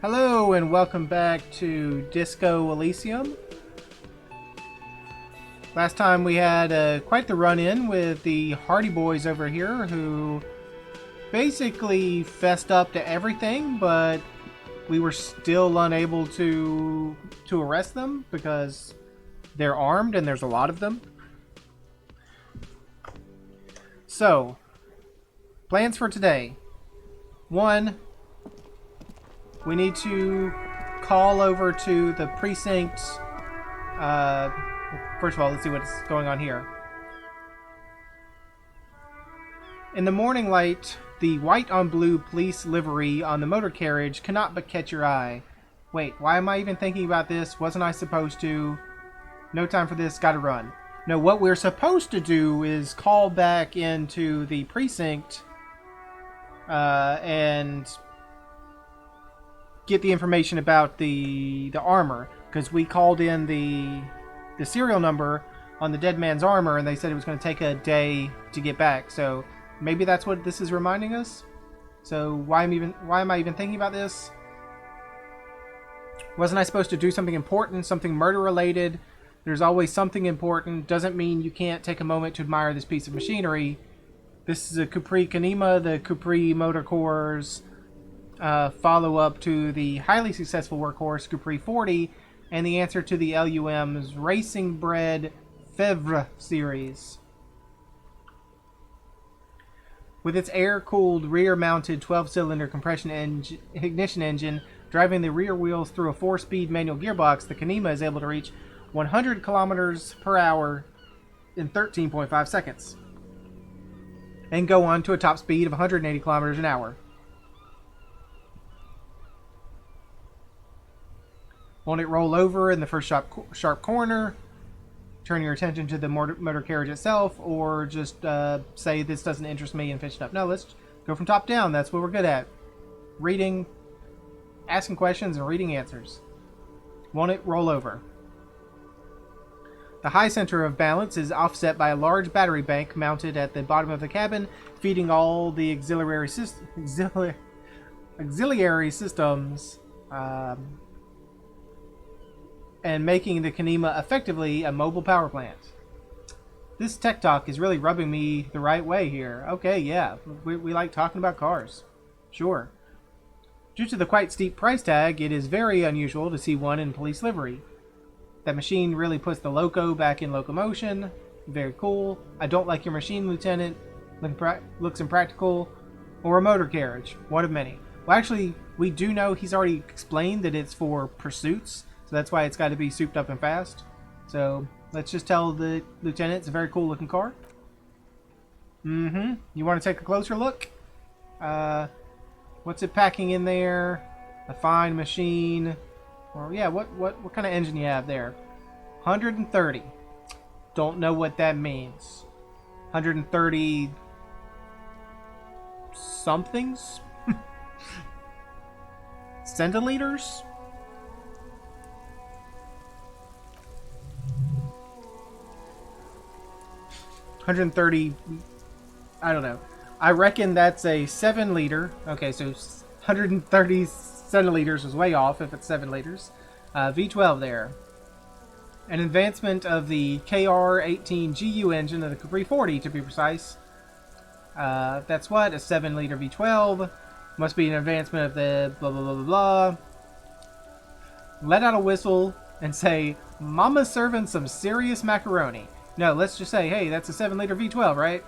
Hello and welcome back to Disco Elysium. Last time we had quite the run-in with the Hardy Boys over here who basically fessed up to everything, but we were still unable to arrest them because they're armed and there's a lot of them. So, plans for today. 1, we need to call over to the precinct. First of all, let's see what's going on here. In the morning light, the white on blue police livery on the motor carriage cannot but catch your eye. Wait, why am I even thinking about this? Wasn't I supposed to? No time for this, gotta run. No, what we're supposed to do is call back into the precinct and get the information about the armor, because we called in the serial number on the dead man's armor and they said it was going to take a day to get back. So maybe that's what this is reminding us. So why am I even thinking about this? Wasn't I supposed to do something important, something murder related? There's always something important. Doesn't mean you can't take a moment to admire this piece of machinery. This is a Capri Kanema, the Capri Motor Corps follow-up to the highly successful workhorse Capri 40 and the answer to the LUM's Racing Bred Evrart series. With its air-cooled, rear-mounted 12-cylinder ignition engine driving the rear wheels through a 4-speed manual gearbox, the Kanema is able to reach 100 kilometers per hour in 13.5 seconds and go on to a top speed of 180 kilometers an hour. Won't it roll over in the first sharp corner? Turn your attention to the motor carriage itself, or just say this doesn't interest me and finish it up? No, let's go from top down. That's what we're good at. Reading, asking questions, and reading answers. Won't it roll over? The high center of balance is offset by a large battery bank mounted at the bottom of the cabin, feeding all the auxiliary systems. And making the Kanema effectively a mobile power plant. This tech talk is really rubbing me the right way here. Okay, yeah, we like talking about cars. Sure. Due to the quite steep price tag, it is very unusual to see one in police livery. That machine really puts the loco back in locomotion. Very cool. I don't like your machine, Lieutenant. Looks impractical. Or a motor carriage. One of many. Well, actually, we do know he's already explained that it's for pursuits. So that's why it's got to be souped up and fast. So let's just tell the lieutenant it's a very cool looking car. You want to take a closer look? What's it packing in there? A fine machine. Or yeah, what kind of engine you have there? 130. Don't know what that means. 130 somethings? Centiliters? 130, I don't know. I reckon that's a 7-liter. Okay, so 130 centiliters was way off if it's 7 liters. V12 there. An advancement of the KR18GU engine of the Capri 40, to be precise. That's what? A 7-liter V12. Must be an advancement of the blah, blah, blah, blah, blah. Let out a whistle and say, Mama's serving some serious macaroni. No, let's just say, hey, that's a 7-liter V12, right?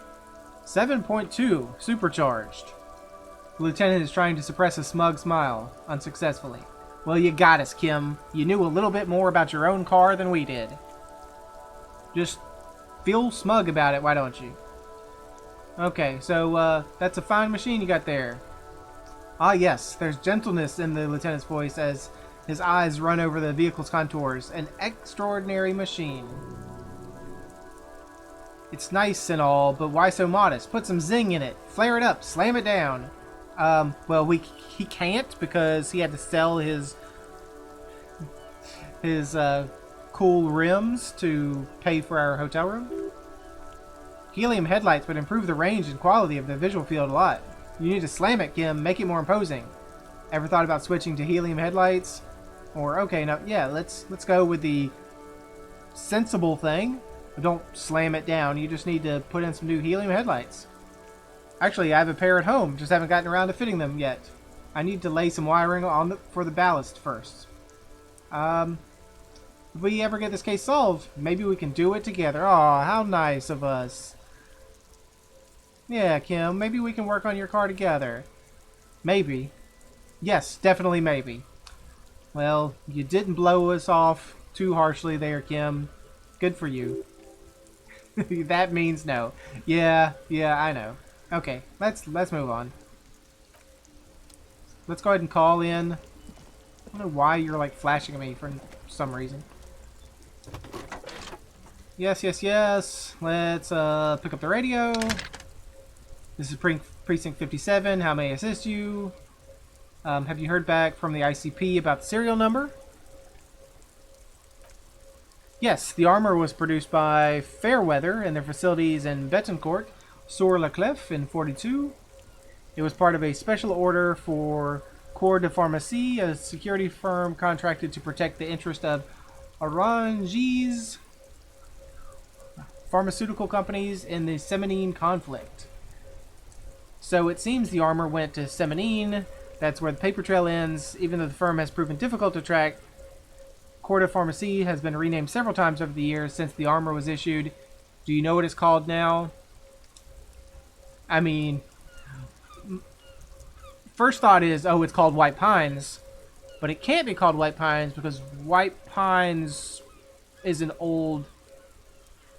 7.2, supercharged. The lieutenant is trying to suppress a smug smile, unsuccessfully. Well, you got us, Kim. You knew a little bit more about your own car than we did. Just feel smug about it, why don't you? Okay, so, that's a fine machine you got there. Ah, yes, there's gentleness in the lieutenant's voice as his eyes run over the vehicle's contours. An extraordinary machine. It's nice and all, but why so modest? Put some zing in it. Flare it up. Slam it down. Well, he can't because he had to sell his cool rims to pay for our hotel room. Helium headlights would improve the range and quality of the visual field a lot. You need to slam it, Kim. Make it more imposing. Ever thought about switching to helium headlights? Or, okay, no, yeah, let's go with the sensible thing. But don't slam it down. You just need to put in some new helium headlights. Actually, I have a pair at home. Just haven't gotten around to fitting them yet. I need to lay some wiring on for the ballast first. If we ever get this case solved, maybe we can do it together. Aw, how nice of us. Yeah, Kim, maybe we can work on your car together. Maybe. Yes, definitely maybe. Well, you didn't blow us off too harshly there, Kim. Good for you. That means no. Yeah, I know. Okay, let's move on. Let's go ahead and call in. I don't know why you're like flashing at me for some reason. Yes. Let's pick up the radio. This is Precinct 57. How may I assist you? Have you heard back from the ICP about the serial number? Yes, the armor was produced by Fairweather and their facilities in Betancourt, Sur-la-Clef in 42. It was part of a special order for Corps de Pharmacie, a security firm contracted to protect the interest of Orange's pharmaceutical companies in the Semenine conflict. So it seems the armor went to Semenine. That's where the paper trail ends. Even though the firm has proven difficult to track, Corps de Pharmacie has been renamed several times over the years since the armor was issued. Do you know what it's called now? I mean, first thought is, oh, it's called White Pines. But it can't be called White Pines because White Pines is an old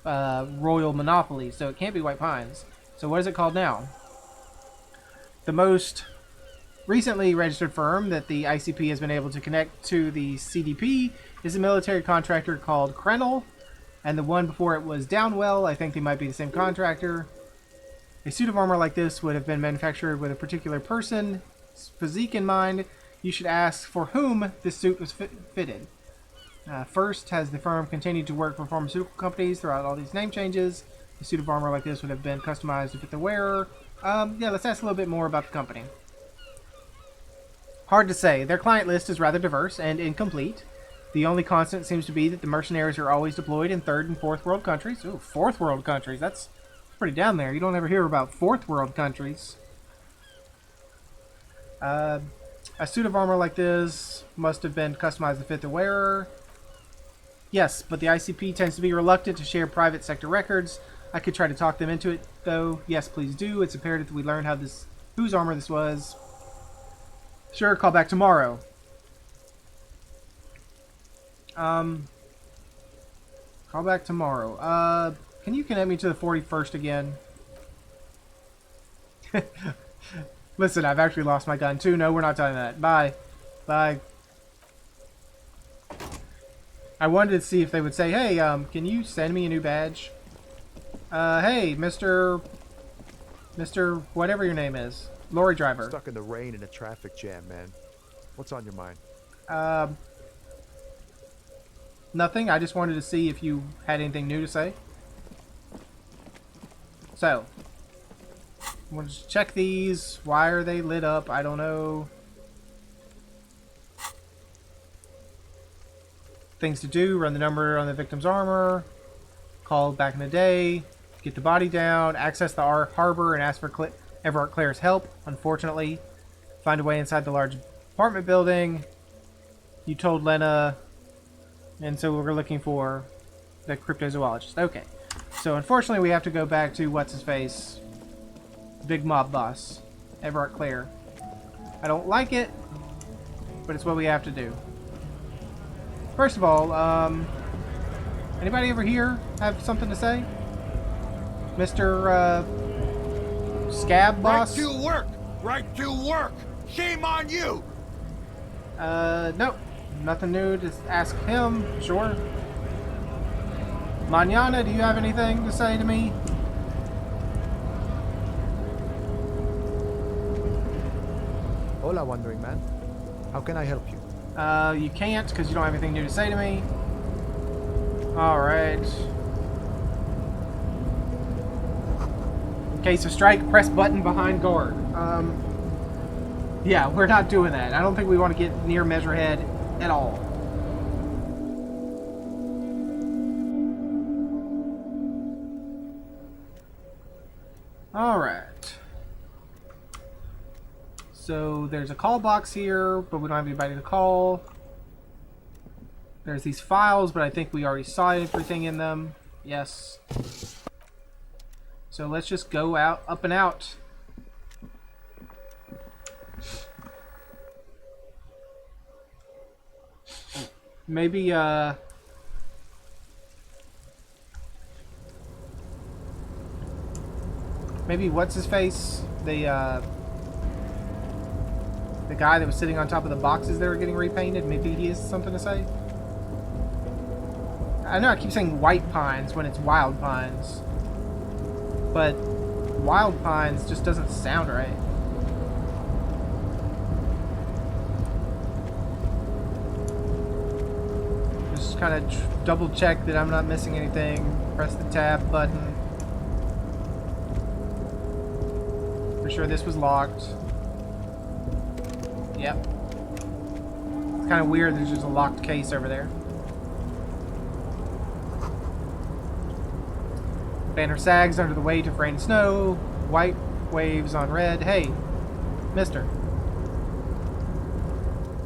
royal monopoly, so it can't be White Pines. So what is it called now? The most recently registered firm that the ICP has been able to connect to the CDP is a military contractor called Krenel, and the one before it was Downwell. I think they might be the same contractor. A suit of armor like this would have been manufactured with a particular person's physique in mind. You should ask for whom this suit was fitted. First, has the firm continued to work for pharmaceutical companies throughout all these name changes? A suit of armor like this would have been customized to fit the wearer. Yeah, let's ask a little bit more about the company. Hard to say. Their client list is rather diverse and incomplete. The only constant seems to be that the mercenaries are always deployed in third and fourth world countries. Ooh, fourth world countries. That's pretty down there. You don't ever hear about fourth world countries. A suit of armor like this must have been customized to fit the wearer. Yes, but the ICP tends to be reluctant to share private sector records. I could try to talk them into it, though. Yes, please do. It's imperative that we learn whose armor this was. Sure, call back tomorrow. Call back tomorrow. Can you connect me to the 41st again? Listen, I've actually lost my gun too. No, we're not doing that. Bye. Bye. I wanted to see if they would say, hey, can you send me a new badge? Hey, Mr. Whatever your name is. Lorry driver. Stuck in the rain in a traffic jam, man. What's on your mind? Nothing. I just wanted to see if you had anything new to say. So, we'll just check these. Why are they lit up? I don't know. Things to do. Run the number on the victim's armor. Call back in the day. Get the body down. Access the harbor and ask for Evrart Claire's help. Unfortunately, find a way inside the large apartment building. You told Lena, and so we're looking for the cryptozoologist. Okay, so unfortunately we have to go back to what's his face, big mob boss, Evrart Claire. I don't like it, but it's what we have to do. First of all, anybody over here have something to say, Mr. Scab boss? Right to work! Right to work! Shame on you! Nope. Nothing new. Just ask him. Sure. Manana, do you have anything to say to me? Hola, Wandering Man. How can I help you? You can't because you don't have anything new to say to me. Alright. In case of strike, press button behind guard. Yeah, we're not doing that. I don't think we want to get near Measurehead at all. Alright. So there's a call box here, but we don't have anybody to call. There's these files, but I think we already saw everything in them. Yes. So let's just go out, up and out. Maybe, maybe what's his face? The guy that was sitting on top of the boxes that were getting repainted. Maybe he has something to say. I know I keep saying white pines when it's wild pines, but wild pines just doesn't sound right. Just kind of double check that I'm not missing anything. Press the tab button. For sure this was locked. Yep. It's kind of weird there's just a locked case over there. Banner sags under the weight of rain and snow. White waves on red. Hey, mister.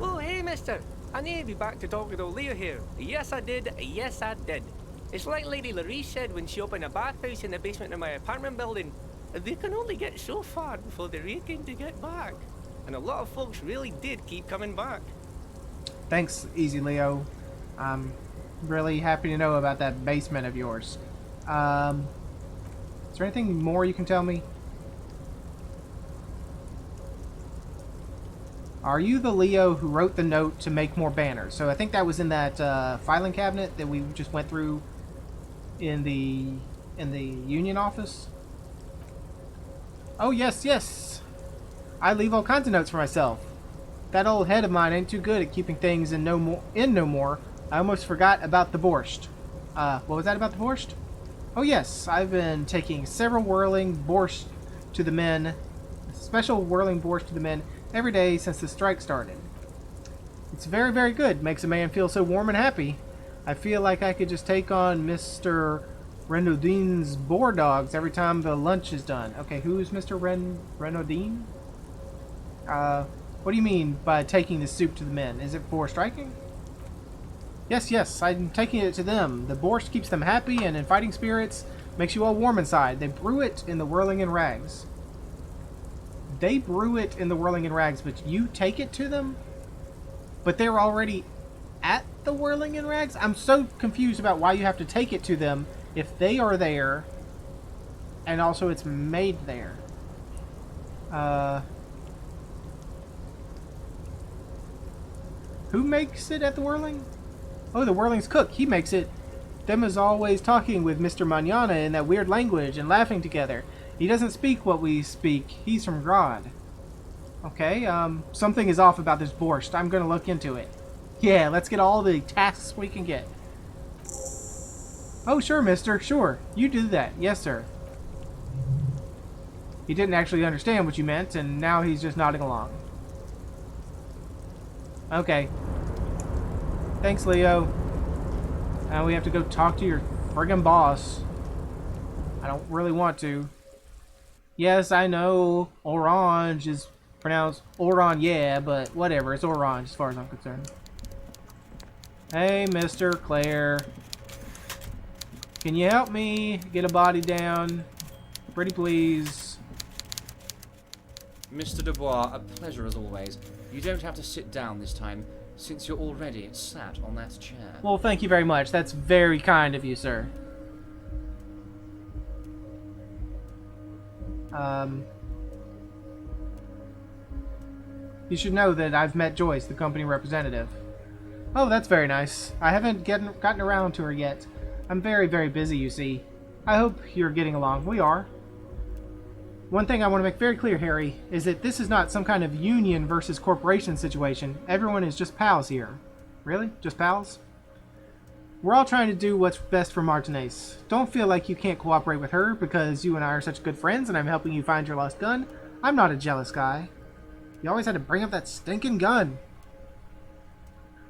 Oh, hey, mister. I need to be back to talking to Leo here. Yes, I did. Yes, I did. It's like Lady Larisse said when she opened a bathhouse in the basement of my apartment building. They can only get so far before they're aching to get back. And a lot of folks really did keep coming back. Thanks, Easy Leo. I'm really happy to know about that basement of yours. Is there anything more you can tell me? Are you the Leo who wrote the note to make more banners? So I think that was in that filing cabinet that we just went through in the union office. Oh yes, yes. I leave all kinds of notes for myself. That old head of mine ain't too good at keeping things in no more. I almost forgot about the borscht. What was that about the borscht? Oh yes, I've been taking several whirling borscht to the men, special whirling borscht to the men every day since the strike started. It's very, very good. Makes a man feel so warm and happy. I feel like I could just take on Mr. Renaudin's boar dogs every time the lunch is done. Okay, who's Mr. Renaudin? What do you mean by taking the soup to the men? Is it for striking? Yes, yes, I'm taking it to them. The borscht keeps them happy and in fighting spirits, makes you all warm inside. They brew it in the whirling in rags. They brew it in the whirling in rags, but you take it to them? But they're already at the whirling in rags? I'm so confused about why you have to take it to them if they are there and also it's made there. Who makes it at the whirling? Oh, the whirling's cook. He makes it. Them is always talking with Mr. Manana in that weird language and laughing together. He doesn't speak what we speak. He's from Grod. Okay, something is off about this borscht. I'm gonna look into it. Yeah, let's get all the tasks we can get. Oh, sure, mister. Sure. You do that. Yes, sir. He didn't actually understand what you meant, and now he's just nodding along. Okay. Thanks, Leo. Now we have to go talk to your friggin' boss. I don't really want to. Yes, I know orange is pronounced oran, yeah, but whatever. It's orange as far as I'm concerned. Hey, Mr. Claire. Can you help me get a body down? Pretty please. Mr. Dubois, a pleasure as always. You don't have to sit down this time, since you're already sat on that chair. Well, thank you very much. That's very kind of you, sir. You should know that I've met Joyce, the company representative. Oh, that's very nice. I haven't gotten around to her yet. I'm very, very busy, you see. I hope you're getting along. We are. One thing I want to make very clear, Harry, is that this is not some kind of union versus corporation situation. Everyone is just pals here. Really? Just pals? We're all trying to do what's best for Martinez. Don't feel like you can't cooperate with her because you and I are such good friends and I'm helping you find your lost gun. I'm not a jealous guy. You always had to bring up that stinking gun.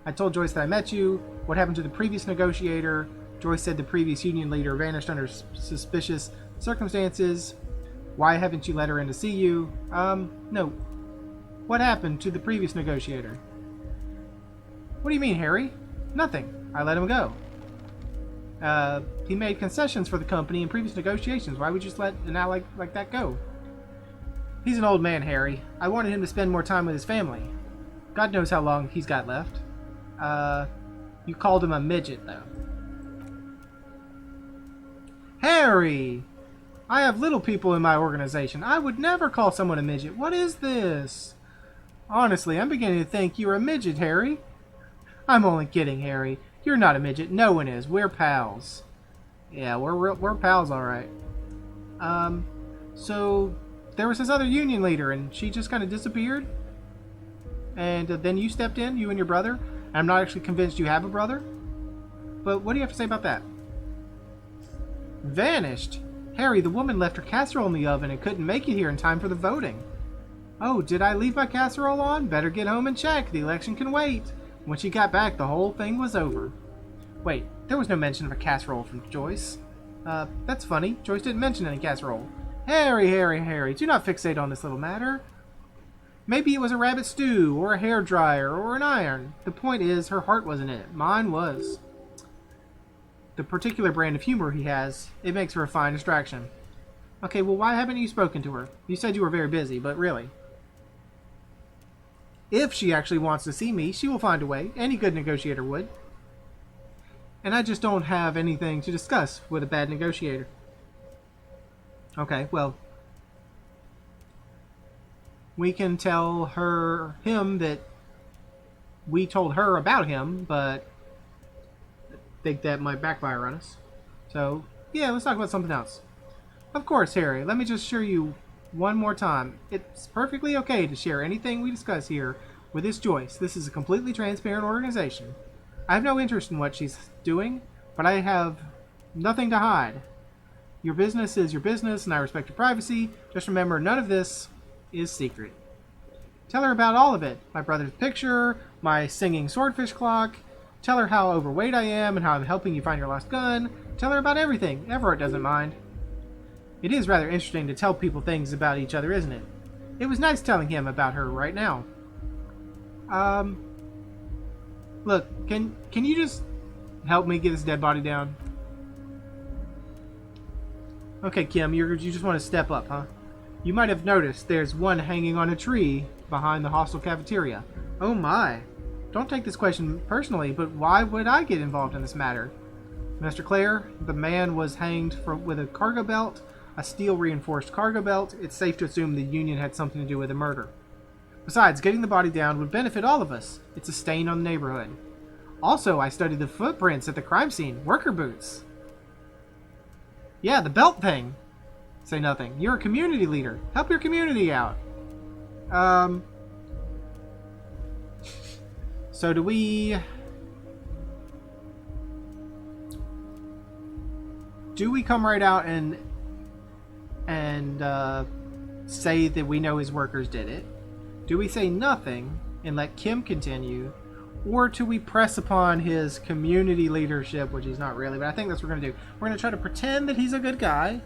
I told Joyce that I met you. What happened to the previous negotiator? Joyce said the previous union leader vanished under suspicious circumstances. Why haven't you let her in to see you? No. What happened to the previous negotiator? What do you mean, Harry? Nothing. I let him go. He made concessions for the company in previous negotiations. Why would you just let an ally like that go? He's an old man, Harry. I wanted him to spend more time with his family. God knows how long he's got left. You called him a midget, though. Harry! I have little people in my organization. I would never call someone a midget. What is this? Honestly, I'm beginning to think you're a midget, Harry. I'm only kidding, Harry. You're not a midget. No one is. We're pals. Yeah, we're pals, all right. So there was this other union leader, and she just kind of disappeared. And then you stepped in, you and your brother. And I'm not actually convinced you have a brother. But what do you have to say about that? Vanished? Harry, the woman left her casserole in the oven and couldn't make it here in time for the voting. Oh, did I leave my casserole on? Better get home and check. The election can wait. When she got back, the whole thing was over. Wait, there was no mention of a casserole from Joyce. That's funny. Joyce didn't mention any casserole. Harry, Harry, Harry, do not fixate on this little matter. Maybe it was a rabbit stew, or a hairdryer, or an iron. The point is, her heart wasn't in it. Mine was. The particular brand of humor he has, it makes for a fine distraction. Okay, well, why haven't you spoken to her? You said you were very busy, but really. If she actually wants to see me, she will find a way. Any good negotiator would. And I just don't have anything to discuss with a bad negotiator. Okay, well, we can tell him that we told her about him, but I think that might backfire on us. So, yeah, let's talk about something else. Of course, Harry, let me just assure you one more time. It's perfectly okay to share anything we discuss here with this Joyce. This is a completely transparent organization. I have no interest in what she's doing, but I have nothing to hide. Your business is your business, and I respect your privacy. Just remember, none of this is secret. Tell her about all of it. My brother's picture, my singing swordfish clock. Tell her how overweight I am and how I'm helping you find your lost gun. Tell her about everything. Evrart doesn't mind. It is rather interesting to tell people things about each other, isn't it? It was nice telling him about her right now. Look, can you just help me get this dead body down? Okay, Kim, you just want to step up, huh? You might have noticed there's one hanging on a tree behind the hostel cafeteria. Oh my. Don't take this question personally, but why would I get involved in this matter? Mr. Clare, the man was hanged with a cargo belt, a steel-reinforced cargo belt. It's safe to assume the Union had something to do with the murder. Besides, getting the body down would benefit all of us. It's a stain on the neighborhood. Also, I studied the footprints at the crime scene. Worker boots. Yeah, the belt thing. Say nothing. You're a community leader. Help your community out. So do we come right out and say that we know his workers did it? Do we say nothing and let Kim continue? Or do we press upon his community leadership, which he's not really, but I think that's what we're going to do. We're going to try to pretend that he's a good guy.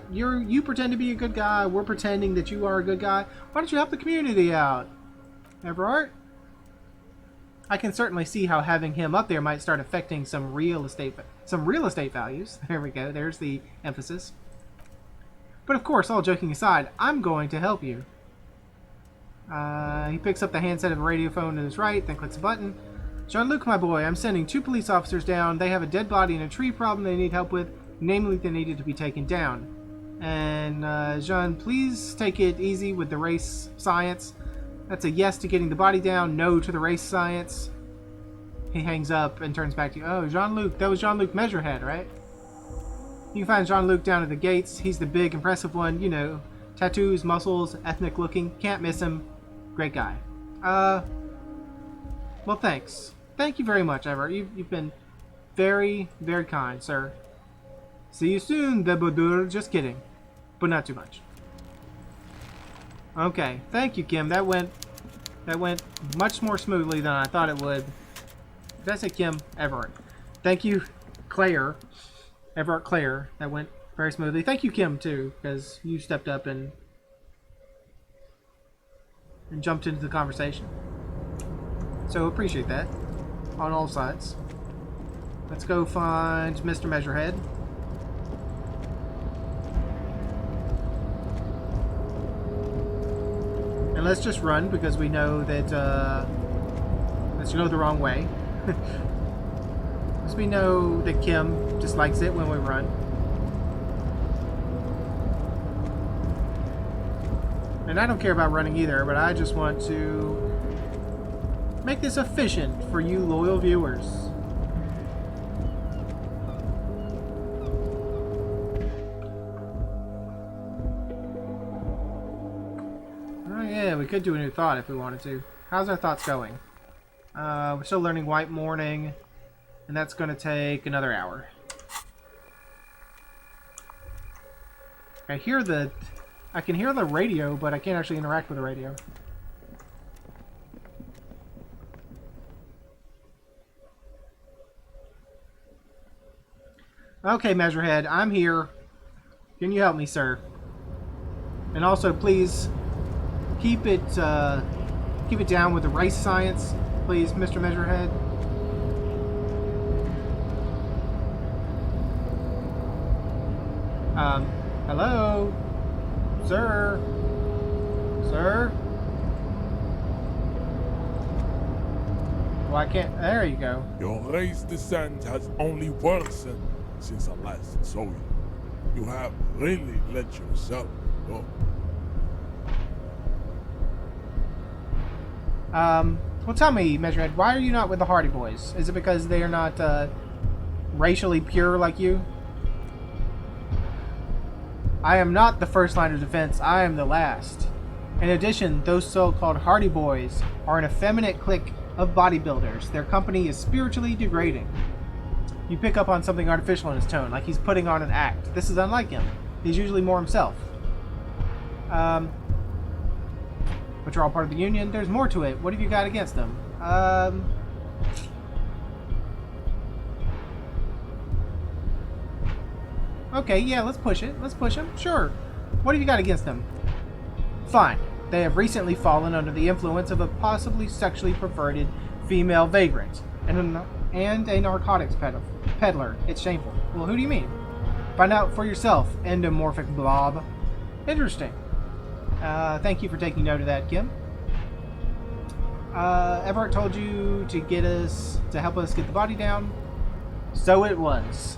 You pretend to be a good guy. We're pretending that you are a good guy. Why don't you help the community out, Evrart? I can certainly see how having him up there might start affecting some real estate values. There we go. There's the emphasis. But of course, all joking aside, I'm going to help you. He picks up the handset of a radio phone to his right, then clicks a button. Jean-Luc, my boy, I'm sending 2 police officers down. They have a dead body and a tree problem they need help with. Namely, they needed to be taken down. And, Jean, please take it easy with the race science. That's a yes to getting the body down, no to the race science. He hangs up and turns back to you. Oh, Jean-Luc. That was Jean-Luc Measurehead, right? You can find Jean-Luc down at the gates. He's the big, impressive one. You know, tattoos, muscles, ethnic looking. Can't miss him. Great guy. Well, thanks. Thank you very much, Ever. You've been very, very kind, sir. See you soon, Debodur. Just kidding. But not too much. Okay, thank you, Kim. That went much more smoothly than I thought it would. Did I say Kim? Evrart. Thank you, Claire. Evrart Claire. That went very smoothly. Thank you, Kim, too, because you stepped up and jumped into the conversation. So appreciate that on all sides. Let's go find Mr. Measurehead. And let's just run because we know that let's go the wrong way. Because we know that Kim dislikes it when we run. And I don't care about running either, but I just want to make this efficient for you loyal viewers. Oh yeah, we could do a new thought if we wanted to. How's our thoughts going? We're still learning White Morning, and that's going to take another hour. I can hear the radio, but I can't actually interact with the radio. Okay, Measurehead, I'm here. Can you help me, sir? And also, please keep it down with the race science, please, Mr. Measurehead. Hello? Sir? Sir? Well, I can't... There you go. Your race descent has only worsened since I last saw you. You have really let yourself go. Well, tell me, Measurehead, why are you not with the Hardy Boys? Is it because they are not, racially pure like you? I am not the first line of defense, I am the last. In addition, those so-called Hardy Boys are an effeminate clique of bodybuilders. Their company is spiritually degrading. You pick up on something artificial in his tone, like he's putting on an act. This is unlike him. He's usually more himself. But you're all part of the Union. There's more to it. What have you got against them? Okay, yeah, let's push it. Let's push them. Sure. What have you got against them? Fine. They have recently fallen under the influence of a possibly sexually perverted female vagrant and a narcotics peddler. It's shameful. Well, who do you mean? Find out for yourself, endomorphic blob. Interesting. Thank you for taking note of that, Kim. Evrart told you to help us get the body down. So it was.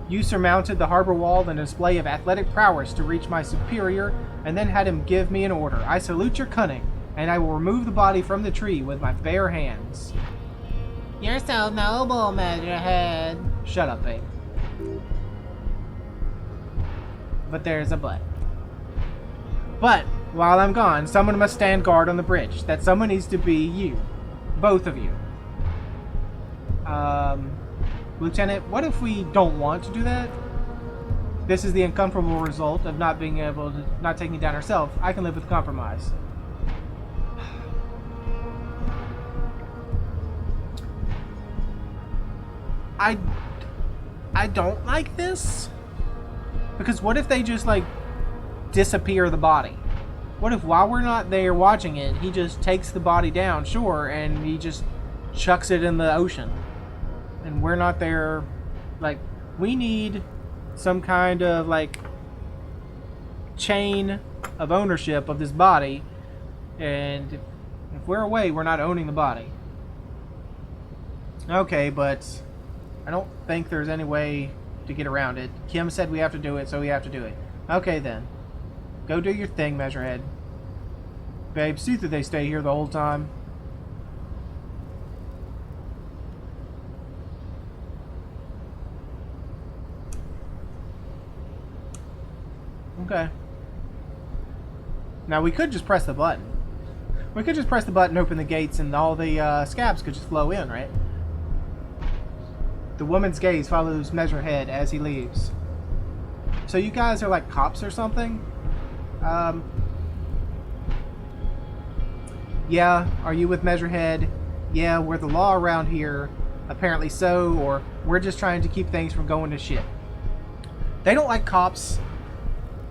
You surmounted the harbor wall in a display of athletic prowess to reach my superior, and then had him give me an order. I salute your cunning, and I will remove the body from the tree with my bare hands. You're so noble, Measurehead. Shut up, babe. But there's a but. But, while I'm gone, someone must stand guard on the bridge. That someone needs to be you. Both of you. Lieutenant, what if we don't want to do that? This is the uncomfortable result of not being able to, not taking it down ourselves. I can live with compromise. I don't like this. Because what if they just, like, disappear the body? What if while we're not there watching it, he just takes the body down, sure, and he just chucks it in the ocean? And we're not there. Like, we need some kind of, like, chain of ownership of this body. And if we're away, we're not owning the body. Okay, but I don't think there's any way to get around it. Kim said we have to do it, so we have to do it. Okay, then. Go do your thing, Measurehead. Babe, see that they stay here the whole time. Okay. Now we could just press the button. We could just press the button, open the gates, and all the scabs could just flow in, right? The woman's gaze follows Measurehead as he leaves. So you guys are like cops or something? Yeah, are you with Measurehead? Yeah, we're the law around here. Apparently so, or we're just trying to keep things from going to shit. They don't like cops.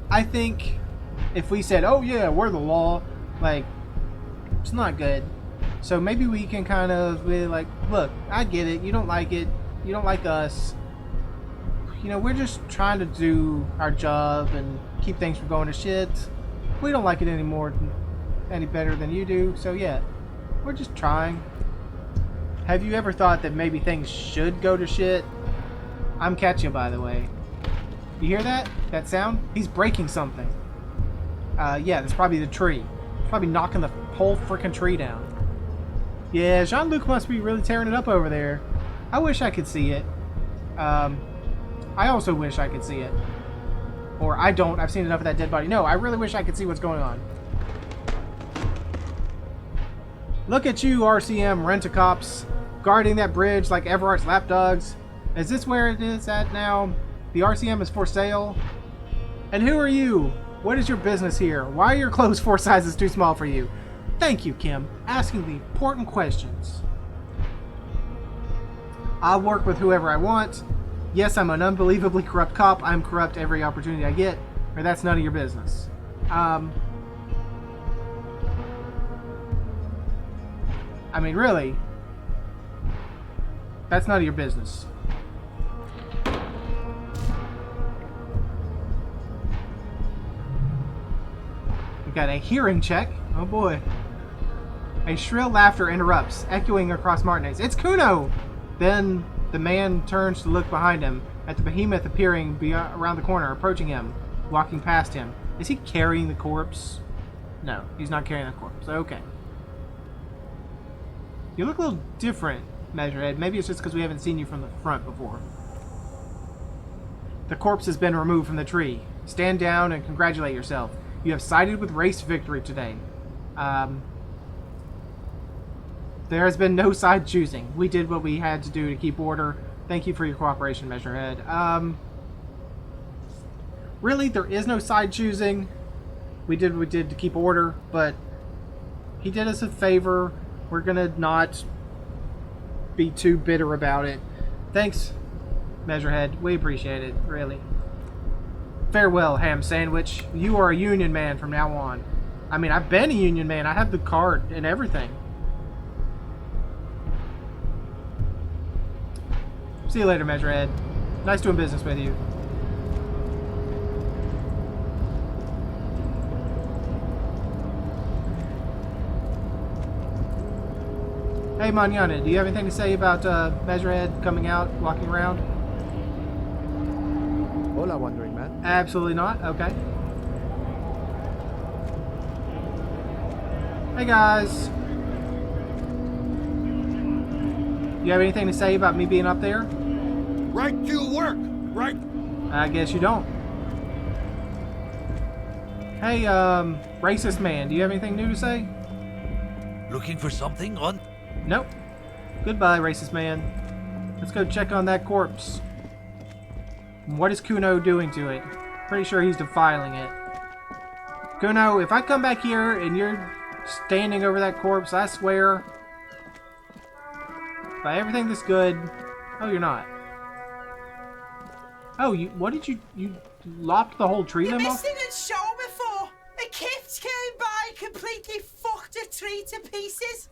I think if we said, oh yeah, we're the law, like, it's not good. So maybe we can kind of be like, look, I get it. You don't like it. You don't like us. You know, we're just trying to do our job and keep things from going to shit. We don't like it any better than you do. So yeah, we're just trying. Have you ever thought that maybe things should go to shit? I'm catching, by the way. You hear that? That sound? He's breaking something. Yeah, that's probably the tree. He's probably knocking the whole freaking tree down. Yeah, Jean-Luc must be really tearing it up over there. I wish I could see it. I also wish I could see it. Or I don't. I've seen enough of that dead body. No, I really wish I could see what's going on. Look at you, RCM Rent-A-Cops, guarding that bridge like Evrart's lapdogs. Is this where it is at now? The RCM is for sale? And who are you? What is your business here? Why are your clothes 4 sizes too small for you? Thank you, Kim, asking the important questions. I'll work with whoever I want. Yes, I'm an unbelievably corrupt cop. I'm corrupt every opportunity I get, or that's none of your business. I mean, really, that's none of your business. We got a hearing check. Oh boy. A shrill laughter interrupts, echoing across Martinez. It's Kuno! Then the man turns to look behind him at the behemoth appearing around the corner, approaching him, walking past him. Is he carrying the corpse? No, he's not carrying the corpse. Okay. You look a little different, Measurehead. Maybe it's just because we haven't seen you from the front before. The corpse has been removed from the tree. Stand down and congratulate yourself. You have sided with race victory today. There has been no side choosing. We did what we had to do to keep order. Thank you for your cooperation, Measurehead. Really, there is no side choosing. We did what we did to keep order, but he did us a favor. We're gonna not be too bitter about it. Thanks, Measurehead. We appreciate it, really. Farewell, Ham Sandwich. You are a Union man from now on. I mean, I've been a Union man. I have the card and everything. See you later, Measurehead. Nice doing business with you. Hey, Manana, do you have anything to say about Measurehead coming out, walking around? Hola, wandering man. Absolutely not. Okay. Hey, guys. You have anything to say about me being up there? Right to work, right? I guess you don't. Hey, racist man, do you have anything new to say? Looking for something on? Nope. Goodbye, racist man. Let's go check on that corpse. What is Kuno doing to it? Pretty sure he's defiling it. Kuno, if I come back here and you're standing over that corpse, I swear, by everything that's good. Oh, you're not. Oh, what did you lopped the whole tree You limb missed off? it in show before. A gift came by, completely fucked a tree to pieces.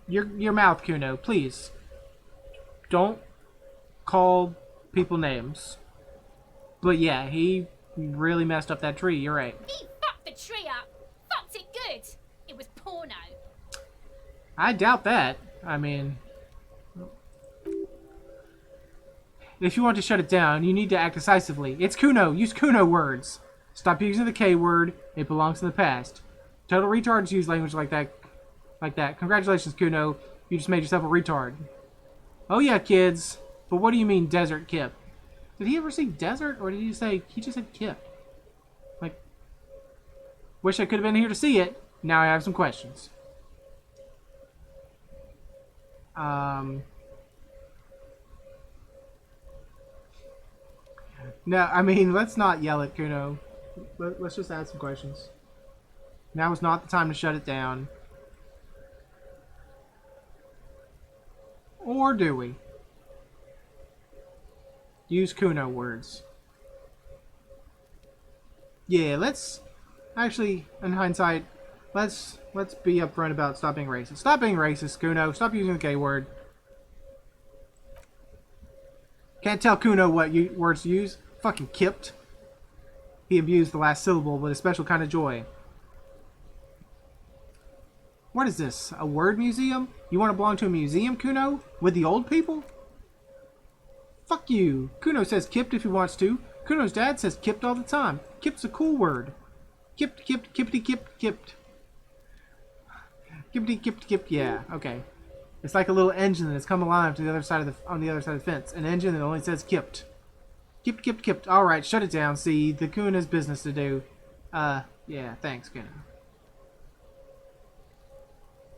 Your mouth, Kuno, please. Don't call people names. But yeah, he really messed up that tree, you're right. He fucked the tree up. Fucked it good. It was porno. I doubt that. I mean, if you want to shut it down, you need to act decisively. It's Kuno. Use Kuno words. Stop using the K word. It belongs in the past. Total retards use language like that. Congratulations, Kuno. You just made yourself a retard. Oh yeah, kids. But what do you mean, Desert Kip? Did he ever say desert, or did he say... He just said Kip. Like... Wish I could have been here to see it. Now I have some questions. No, I mean, let's not yell at Kuno. Let's just ask some questions. Now is not the time to shut it down. Or do we? Use Kuno words. Yeah, let's... Actually, in hindsight, let's be upfront about stop being racist. Stop being racist, Kuno. Stop using the K word. Can't tell Kuno what words to use. Fucking kipped. He abused the last syllable with a special kind of joy. What is this? A word museum? You want to belong to a museum, Kuno? With the old people? Fuck you. Kuno says kipped if he wants to. Kuno's dad says kipped all the time. Kipped's a cool word. Kipped, kipped, kippity, kipped, kipped. Kippity, kipped, kipped. Yeah, okay. It's like a little engine that's come alive to the other side of on the other side of the fence. An engine that only says kipped. Kipped, kipped, kipped. Alright, shut it down. See, the Kun has business to do. Yeah, thanks, Kuno.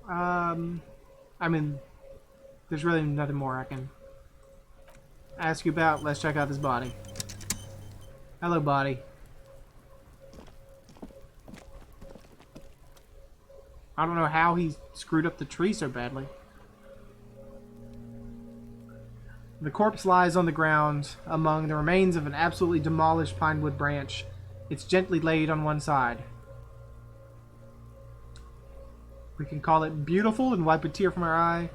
I mean, there's really nothing more I can ask you about. Let's check out this body. Hello, body. I don't know how he screwed up the tree so badly. The corpse lies on the ground among the remains of an absolutely demolished pine wood branch. It's gently laid on one side. We can call it beautiful and wipe a tear from our eye,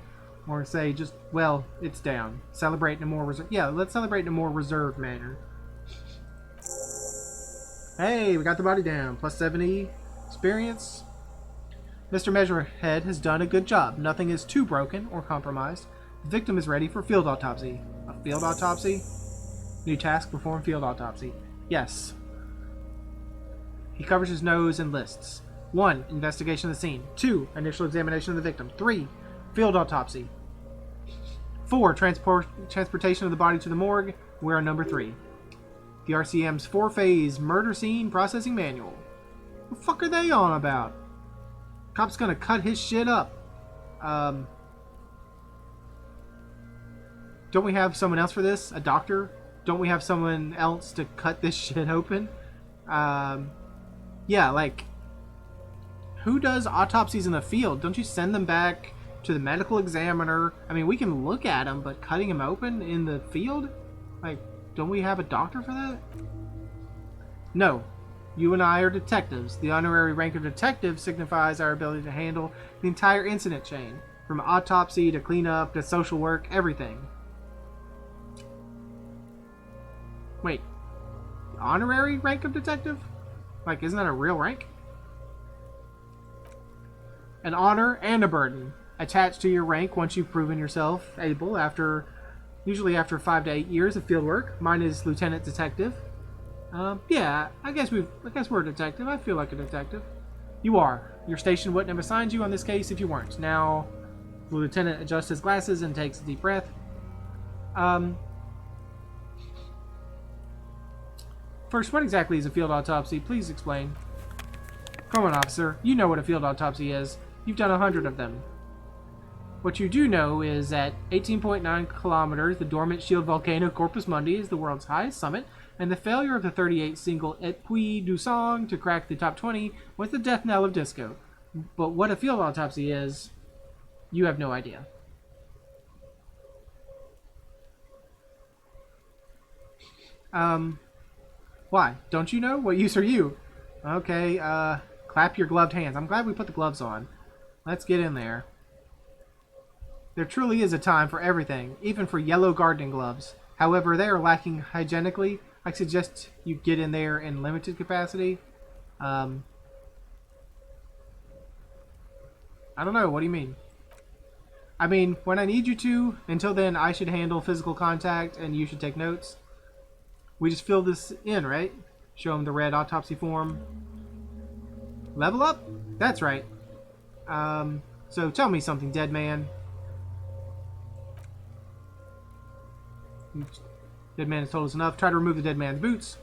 or say just, well, it's down. Celebrate in a more reserved... Yeah, let's celebrate in a more reserved manner. Hey, we got the body down. Plus 70 experience. Mr. Measurehead has done a good job. Nothing is too broken or compromised. The victim is ready for field autopsy. A field autopsy? New task, perform field autopsy. Yes. He covers his nose and lists. 1. Investigation of the scene. 2. Initial examination of the victim. 3. Field autopsy. 4. Transportation of the body to the morgue. We're on number 3. The RCM's 4-phase murder scene processing manual. What the fuck are they on about? Cop's gonna cut his shit up. Don't we have someone else for this? A doctor? Don't we have someone else to cut this shit open? Yeah, like... Who does autopsies in the field? Don't you send them back to the medical examiner? I mean, we can look at them, but cutting them open in the field? Like, don't we have a doctor for that? No. You and I are detectives. The honorary rank of detective signifies our ability to handle the entire incident chain. From autopsy to cleanup to social work, everything. Wait. Honorary rank of detective? Like, isn't that a real rank? An honor and a burden attached to your rank once you've proven yourself able usually after 5 to 8 years of field work. Mine is lieutenant detective. Yeah, I guess we're a detective. I feel like a detective. You are. Your station wouldn't have assigned you on this case if you weren't. Now, the lieutenant adjusts his glasses and takes a deep breath. First, what exactly is a field autopsy? Please explain. Come on, officer. You know what a field autopsy is. You've done 100 of them. What you do know is that 18.9 kilometers, the dormant shield volcano Corpus Mundi is the world's highest summit, and the failure of the 38 single Et Puis du song to crack the top 20 was the death knell of disco. But what a field autopsy is, you have no idea. Why? Don't you know? What use are you? Okay, clap your gloved hands. I'm glad we put the gloves on. Let's get in there. There truly is a time for everything, even for yellow gardening gloves. However, they are lacking hygienically. I suggest you get in there in limited capacity. I don't know. What do you mean? I mean, when I need you to. Until then, I should handle physical contact, and you should take notes. We just fill this in, right? Show him the red autopsy form. Level up? That's right. So tell me something, dead man. Dead man has told us enough. Try to remove the dead man's boots.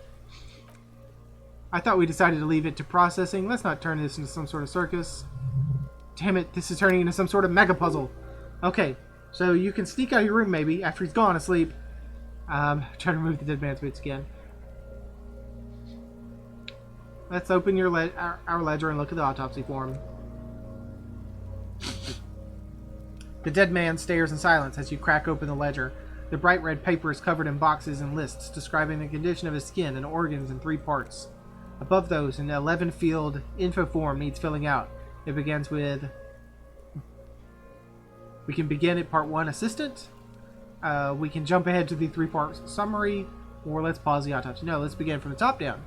I thought we decided to leave it to processing. Let's not turn this into some sort of circus. Damn it, this is turning into some sort of mega puzzle. Okay, so you can sneak out of your room maybe after he's gone asleep. Try to remove the dead man's boots again. Let's open our ledger and look at the autopsy form. The dead man stares in silence as you crack open the ledger. The bright red paper is covered in boxes and lists describing the condition of his skin and organs in 3 parts. Above those, an 11-field info form needs filling out. It begins with... We can begin at part 1, assistant. We can jump ahead to the 3-part summary, or let's pause the autopsy. No, let's begin from the top down.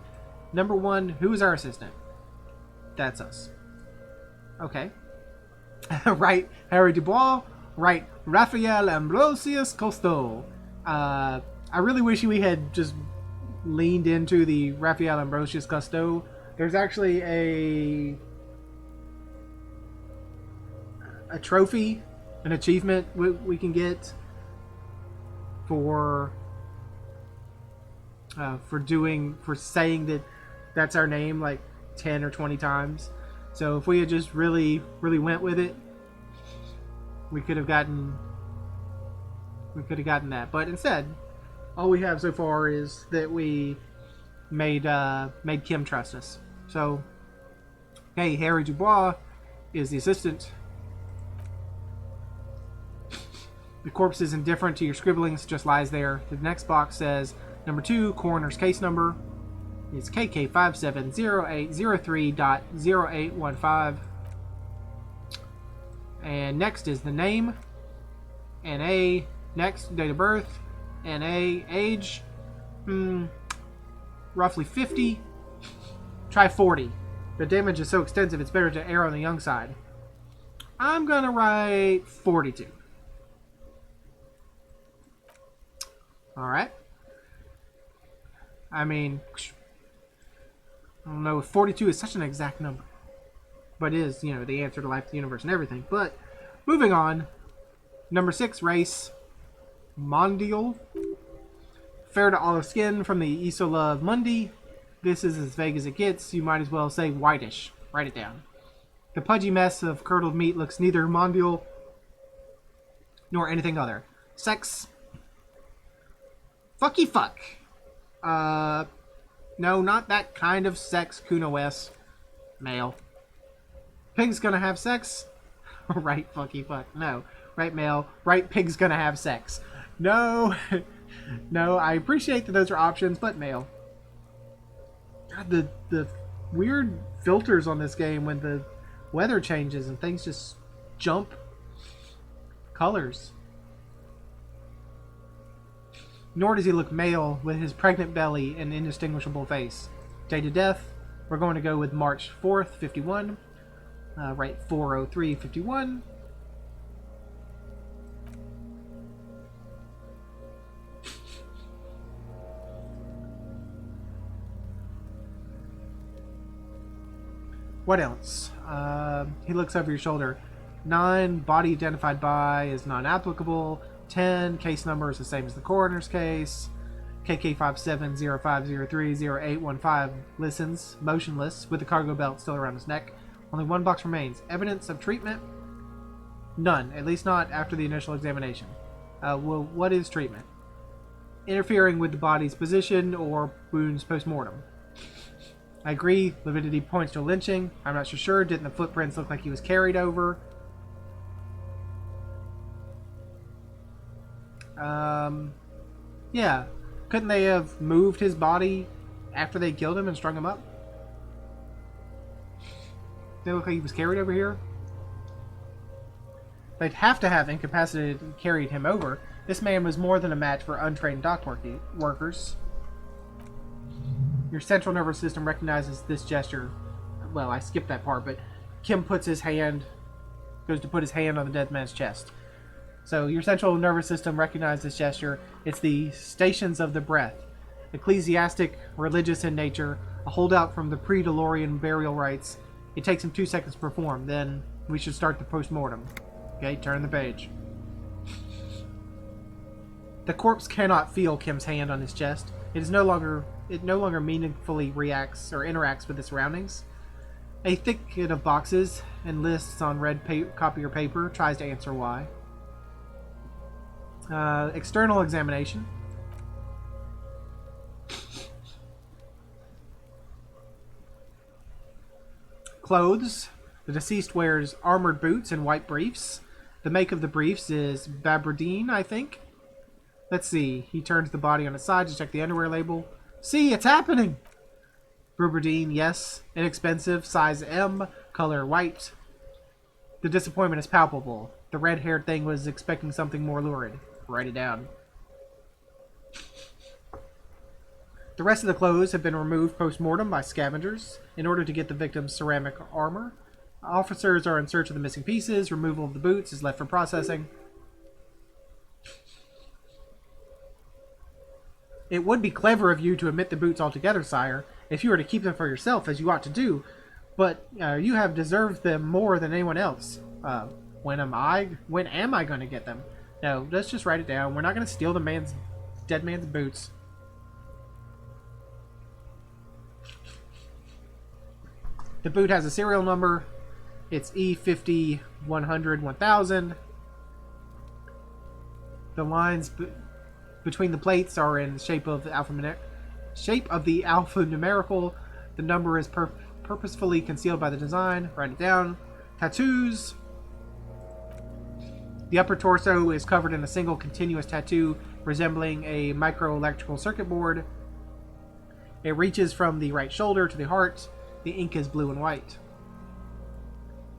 Number 1, who is our assistant? That's us. Okay. Right, Harry Dubois. Right, Raphael Ambrosius Cousteau. I really wish we had just leaned into the Raphael Ambrosius Cousteau. There's actually a trophy, an achievement we can get for saying that that's our name like 10 or 20 times. So if we had just really went with it, we could have gotten that. But instead, all we have so far is that we made Kim trust us. So, hey, Harry Dubois is the assistant. The corpse is indifferent to your scribblings, just lies there. The next box says, number 2, coroner's case number. It's KK570803.0815. And next is the name. NA. Next, date of birth. NA. Age. Roughly 50. Try 40. The damage is so extensive it's better to err on the young side. I'm gonna write 42. Alright. I mean, I don't know if 42 is such an exact number. But it is, the answer to life, the universe, and everything. But, moving on. Number 6, race. Mondial. Fair to olive skin from the Isola Mundi. This is as vague as it gets. You might as well say whitish. Write it down. The pudgy mess of curdled meat looks neither mondial nor anything other. Sex. Fucky fuck. No, not that kind of sex, Kuno S. Male. Pig's gonna have sex? Right, fucky fuck. No. Right, male. Right, pig's gonna have sex. No. No, I appreciate that those are options, but male. God, the weird filters on this game when the weather changes and things just jump colors. Nor does he look male with his pregnant belly and indistinguishable face. Date of death, we're going to go with March 4th, 51. Right, 40351. What else? He looks over your shoulder. 9, body identified by is non-applicable. 10, case number is the same as the coroner's case. KK5705030815 listens, motionless, with the cargo belt still around his neck. Only 1 box remains. Evidence of treatment? None, at least not after the initial examination. Well, what is treatment? Interfering with the body's position or wounds post-mortem. I agree, lividity points to lynching. I'm not so sure. Didn't the footprints look like he was carried over? Yeah. Couldn't they have moved his body after they killed him and strung him up? They look like he was carried over here. They'd have to have incapacitated and carried him over. This man was more than a match for untrained dock workers. Your central nervous system recognizes this gesture. Well, I skipped that part, but Kim goes to put his hand on the dead man's chest. So your central nervous system recognizes this gesture. It's the stations of the breath. Ecclesiastic, religious in nature, a holdout from the pre-DeLorean burial rites. It takes him 2 seconds to perform. Then we should start the post-mortem. Okay, turn the page. The corpse cannot feel Kim's hand on his chest. It no longer meaningfully reacts or interacts with the surroundings. A thicket of boxes and lists on red copier paper tries to answer why. External examination. Clothes. The deceased wears armored boots and white briefs. The make of the briefs is Babardine, I think. Let's see. He turns the body on its side to check the underwear label. See, it's happening! Babardine, yes. Inexpensive. Size M. Color white. The disappointment is palpable. The red-haired thing was expecting something more lurid. Write it down. The rest of the clothes have been removed post-mortem by scavengers in order to get the victim's ceramic armor. Officers are in search of the missing pieces. Removal of the boots is left for processing. It would be clever of you to omit the boots altogether, sire, if you were to keep them for yourself, as you ought to do. But you have deserved them more than anyone else. When am I going to get them? No, let's just write it down. We're not going to steal the dead man's boots. The boot has a serial number. It's E50 100 1000. The lines between the plates are in the shape of the alphanumerical. The number is purposefully concealed by the design. Write it down. Tattoos. The upper torso is covered in a single continuous tattoo resembling a microelectrical circuit board. It reaches from the right shoulder to the heart. The ink is blue and white.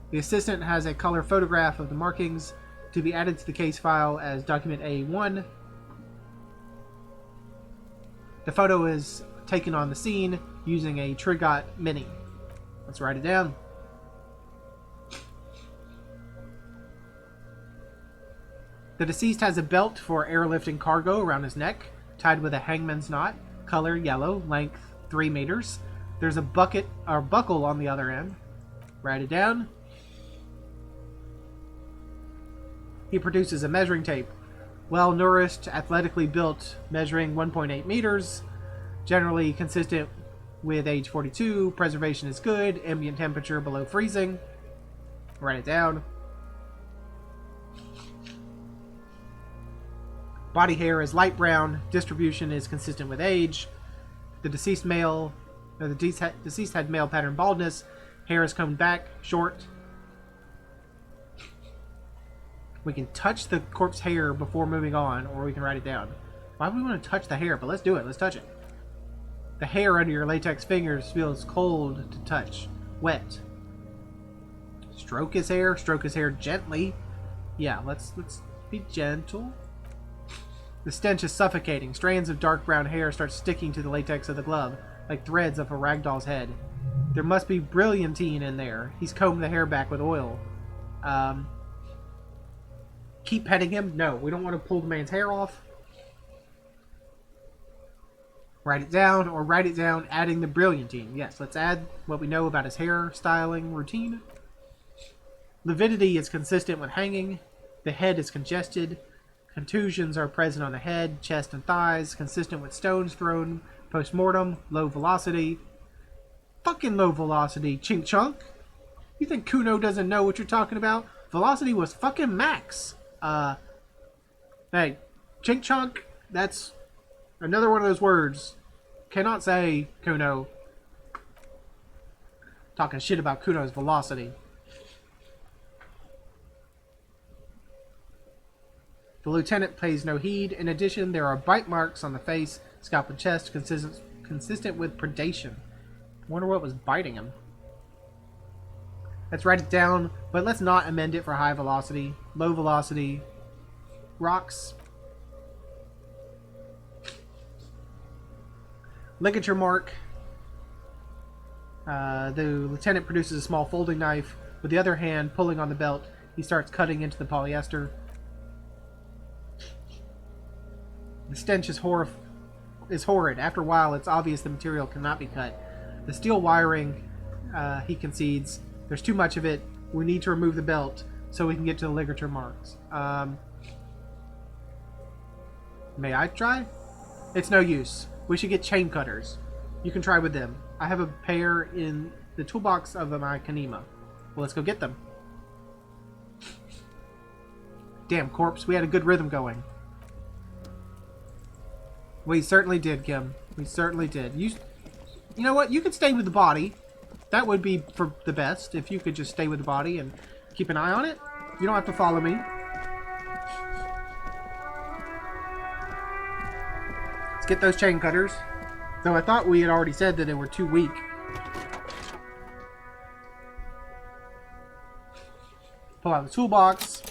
The assistant has a color photograph of the markings to be added to the case file as document A1. The photo is taken on the scene using a Trigot Mini. Let's write it down. The deceased has a belt for airlifting cargo around his neck, tied with a hangman's knot, color yellow, length 3 meters. There's a buckle on the other end. Write it down. He produces a measuring tape. Well-nourished, athletically built, measuring 1.8 meters. Generally consistent with age 42. Preservation is good. Ambient temperature below freezing. Write it down. Body hair is light brown. Distribution is consistent with age. The deceased had male pattern baldness. Hair is combed back, short. We can touch the corpse hair before moving on, or we can write it down. Why would we want to touch the hair? But let's do it. Let's touch it. The hair under your latex fingers feels cold to touch. Wet. Stroke his hair. Stroke his hair gently. Yeah, let's be gentle. The stench is suffocating. Strands of dark brown hair start sticking to the latex of the glove, like threads of a ragdoll's head. There must be brilliantine in there. He's combed the hair back with oil. Keep petting him? No, we don't want to pull the man's hair off. Write it down, or write it down adding the brilliantine. Yes, let's add what we know about his hair styling routine. Lividity is consistent with hanging. The head is congested. Contusions are present on the head, chest, and thighs, consistent with stones thrown post-mortem. Low velocity. Fucking low velocity, chink chunk. You think Kuno doesn't know what you're talking about? Velocity was fucking max. Hey, chink chunk, that's another one of those words. Cannot say, Kuno. Talking shit about Kuno's velocity. The lieutenant pays no heed. In addition, there are bite marks on the face, scalp, and chest consistent with predation. I wonder what was biting him. Let's write it down, but let's not amend it for high velocity. Low velocity. Rocks. Ligature mark. The lieutenant produces a small folding knife. With the other hand pulling on the belt, he starts cutting into the polyester. The stench is horrid. After a while, it's obvious the material cannot be cut. The steel wiring, he concedes. There's too much of it. We need to remove the belt so we can get to the ligature marks. May I try? It's no use. We should get chain cutters. You can try with them. I have a pair in the toolbox of my Kanema. Well, let's go get them. Damn, corpse. We had a good rhythm going. We certainly did, Kim. We certainly did. You know what? You can stay with the body. that would be for the best, if you could just stay with the body and keep an eye on it. You don't have to follow me. Let's get those chain cutters. Though I thought we had already said that they were too weak. Pull out the toolbox.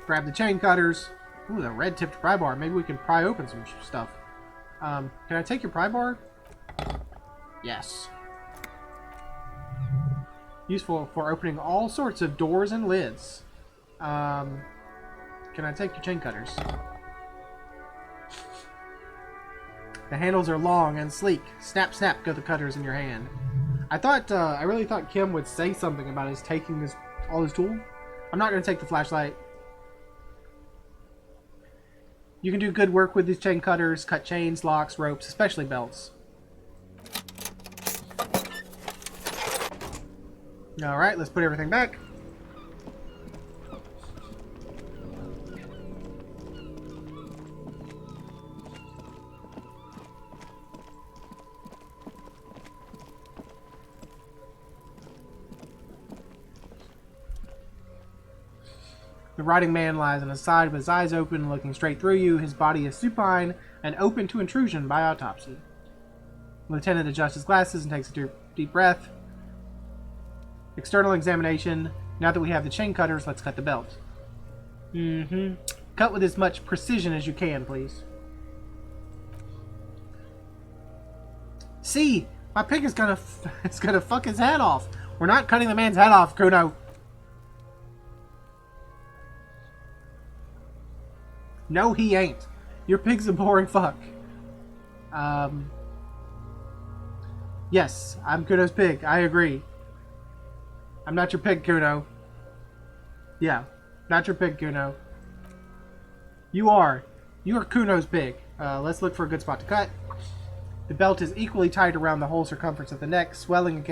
Grab the chain cutters. Ooh, the red-tipped pry bar. Maybe we can pry open some stuff. Can I take your pry bar? Yes. Useful for opening all sorts of doors and lids. Can I take your chain cutters? The handles are long and sleek. Snap, snap, go the cutters in your hand. I really thought Kim would say something about us taking all his tool. I'm not going to take the flashlight. You can do good work with these chain cutters, cut chains, locks, ropes, especially belts. Alright, let's put everything back. The rotting man lies on his side with his eyes open, looking straight through you. His body is supine and open to intrusion by autopsy. Lieutenant adjusts his glasses and takes a deep breath. External examination. Now that we have the chain cutters, let's cut the belt. Cut with as much precision as you can, please. See, my pig is gonna fuck his head off. We're not cutting the man's head off, Kuno. No, he ain't. Your pig's a boring fuck. Yes, I'm Kuno's pig. I agree. I'm not your pig, Kuno. Yeah, not your pig, Kuno. You are. You are Kuno's pig. Let's look for a good spot to cut. The belt is equally tight around the whole circumference of the neck, swelling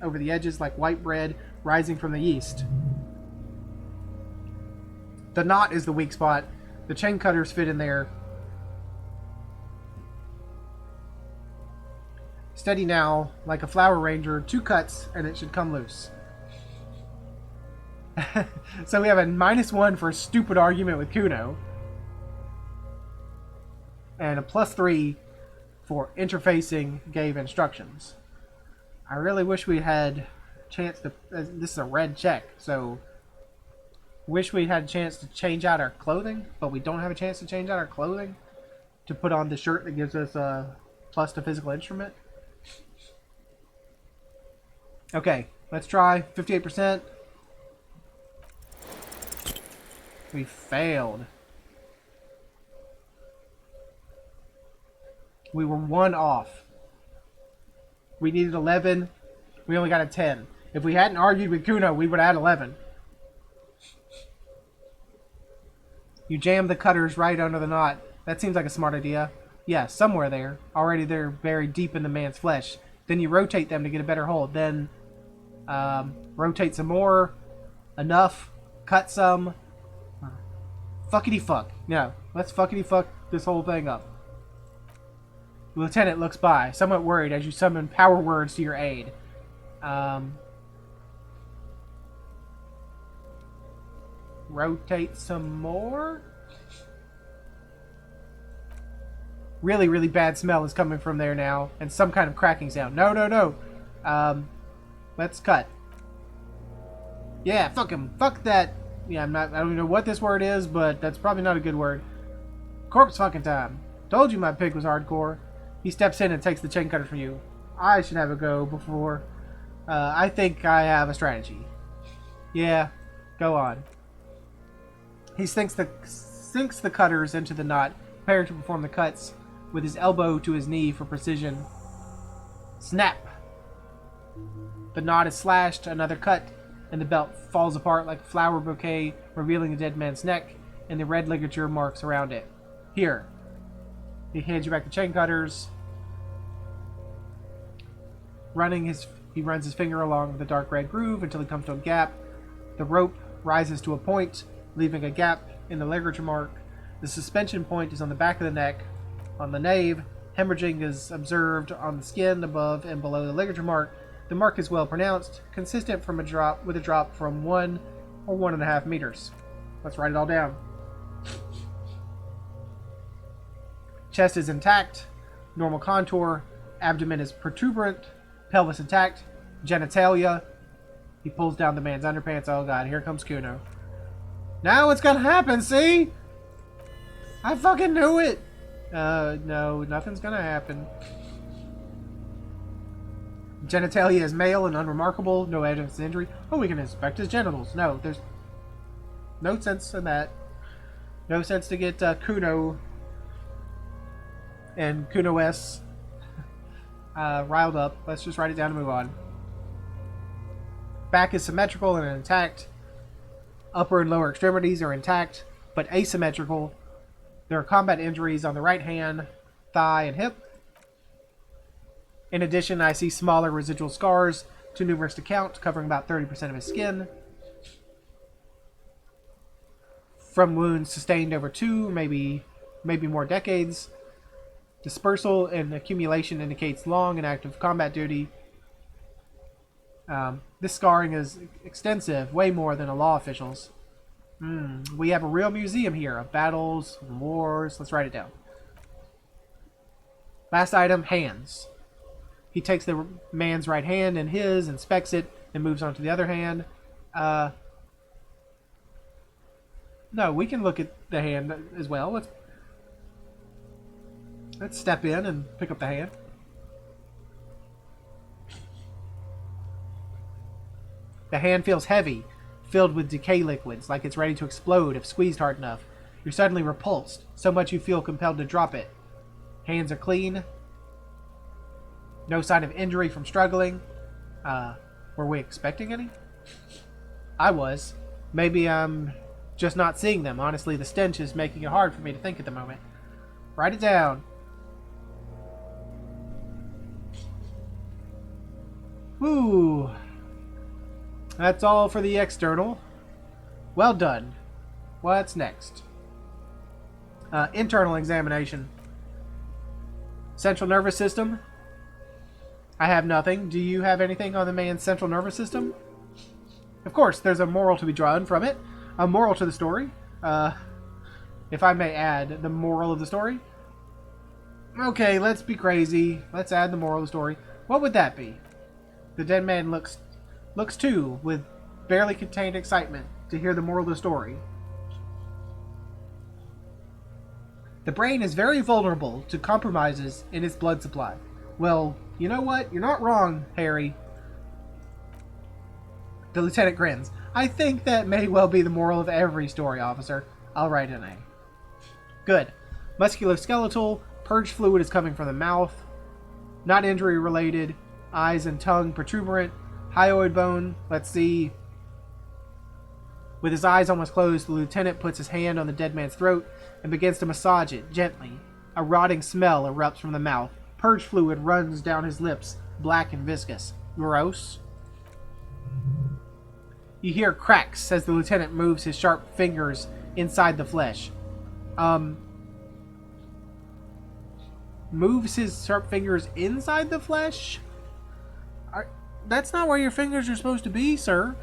over the edges like white bread rising from the yeast. The knot is the weak spot. The chain cutters fit in there. Steady now, like a flower ranger, 2 cuts and it should come loose. So we have a -1 for a stupid argument with Kuno. And a +3 for interfacing gave instructions. I really wish we had a chance to... This is a red check, so... Wish we had a chance to change out our clothing, but we don't have a chance to change out our clothing to put on the shirt that gives us a plus to physical instrument. Okay, let's try 58%. We failed. We were 1 off. We needed 11. We only got a 10. If we hadn't argued with Kuno, we would have had 11. You jam the cutters right under the knot. That seems like a smart idea. Yeah, somewhere there. Already they're buried deep in the man's flesh. Then you rotate them to get a better hold. Then rotate some more. Enough. Cut some. Fuckity fuck. No, let's fuckity fuck this whole thing up. The lieutenant looks by, somewhat worried as you summon power words to your aid. Rotate some more. Really, really bad smell is coming from there now, and some kind of cracking sound. No, no, no. Let's cut. Yeah, fuck him. Fuck that. Yeah, I don't even know what this word is, but that's probably not a good word. Corpse fucking time. Told you my pig was hardcore. He steps in and takes the chain cutter from you. I should have a go before. I think I have a strategy. Yeah, go on. He sinks the cutters into the knot, preparing to perform the cuts with his elbow to his knee for precision. Snap! The knot is slashed, another cut, and the belt falls apart like a flower bouquet, revealing the dead man's neck and the red ligature marks around it. Here. He hands you back the chain cutters. He runs his finger along the dark red groove until he comes to a gap. The rope rises to a point, leaving a gap in the ligature mark. The suspension point is on the back of the neck. On the nave, Hemorrhaging is observed on the skin above and below the ligature mark. The mark is well pronounced, consistent from a drop from 1 or 1.5 meters. Let's write it all down. Chest is intact, normal contour, abdomen is protuberant, pelvis intact, genitalia. He pulls down the man's underpants. Oh god, here comes Kuno. Now it's gonna happen, see? I fucking knew it! No, nothing's gonna happen. Genitalia is male and unremarkable, no evidence of injury. Oh, we can inspect his genitals. No, there's no sense in that. No sense to get Kuno and Kuno S riled up. Let's just write it down and move on. Back is symmetrical and intact. Upper and lower extremities are intact, but asymmetrical. There are combat injuries on the right hand, thigh, and hip. In addition, I see smaller residual scars, too numerous to count, covering about 30% of his skin. From wounds sustained over 2, maybe more decades. Dispersal and accumulation indicates long and active combat duty. This scarring is extensive, way more than a law official's. We have a real museum here of battles, wars. Let's write it down. Last item, hands. He takes the man's right hand in his, inspects it, and moves on to the other hand. No, we can look at the hand as well. Let's step in and pick up the hand. The hand feels heavy, filled with decay liquids, like it's ready to explode if squeezed hard enough. You're suddenly repulsed, so much you feel compelled to drop it. Hands are clean. No sign of injury from struggling. Were we expecting any? I was. Maybe I'm just not seeing them. Honestly, the stench is making it hard for me to think at the moment. Write it down. Woo! That's all for the external. Well done. What's next? Internal examination. Central nervous system. I have nothing. Do you have anything on the man's central nervous system? Of course, there's a moral to be drawn from it. A moral to the story. If I may add, the moral of the story. Okay, let's be crazy. Let's add the moral of the story. What would that be? The dead man looks too, with barely contained excitement, to hear the moral of the story. The brain is very vulnerable to compromises in its blood supply. Well, you know what? You're not wrong, Harry. The lieutenant grins. I think that may well be the moral of every story, officer. I'll write an A. Good. Musculoskeletal. Purge fluid is coming from the mouth. Not injury related. Eyes and tongue protuberant. Hyoid bone. Let's see. With his eyes almost closed, the lieutenant puts his hand on the dead man's throat and begins to massage it gently. A rotting smell erupts from the mouth. Purge fluid runs down his lips, black and viscous. Gross. You hear cracks as the lieutenant moves his sharp fingers inside the flesh. Moves his sharp fingers inside the flesh? That's not where your fingers are supposed to be, sir.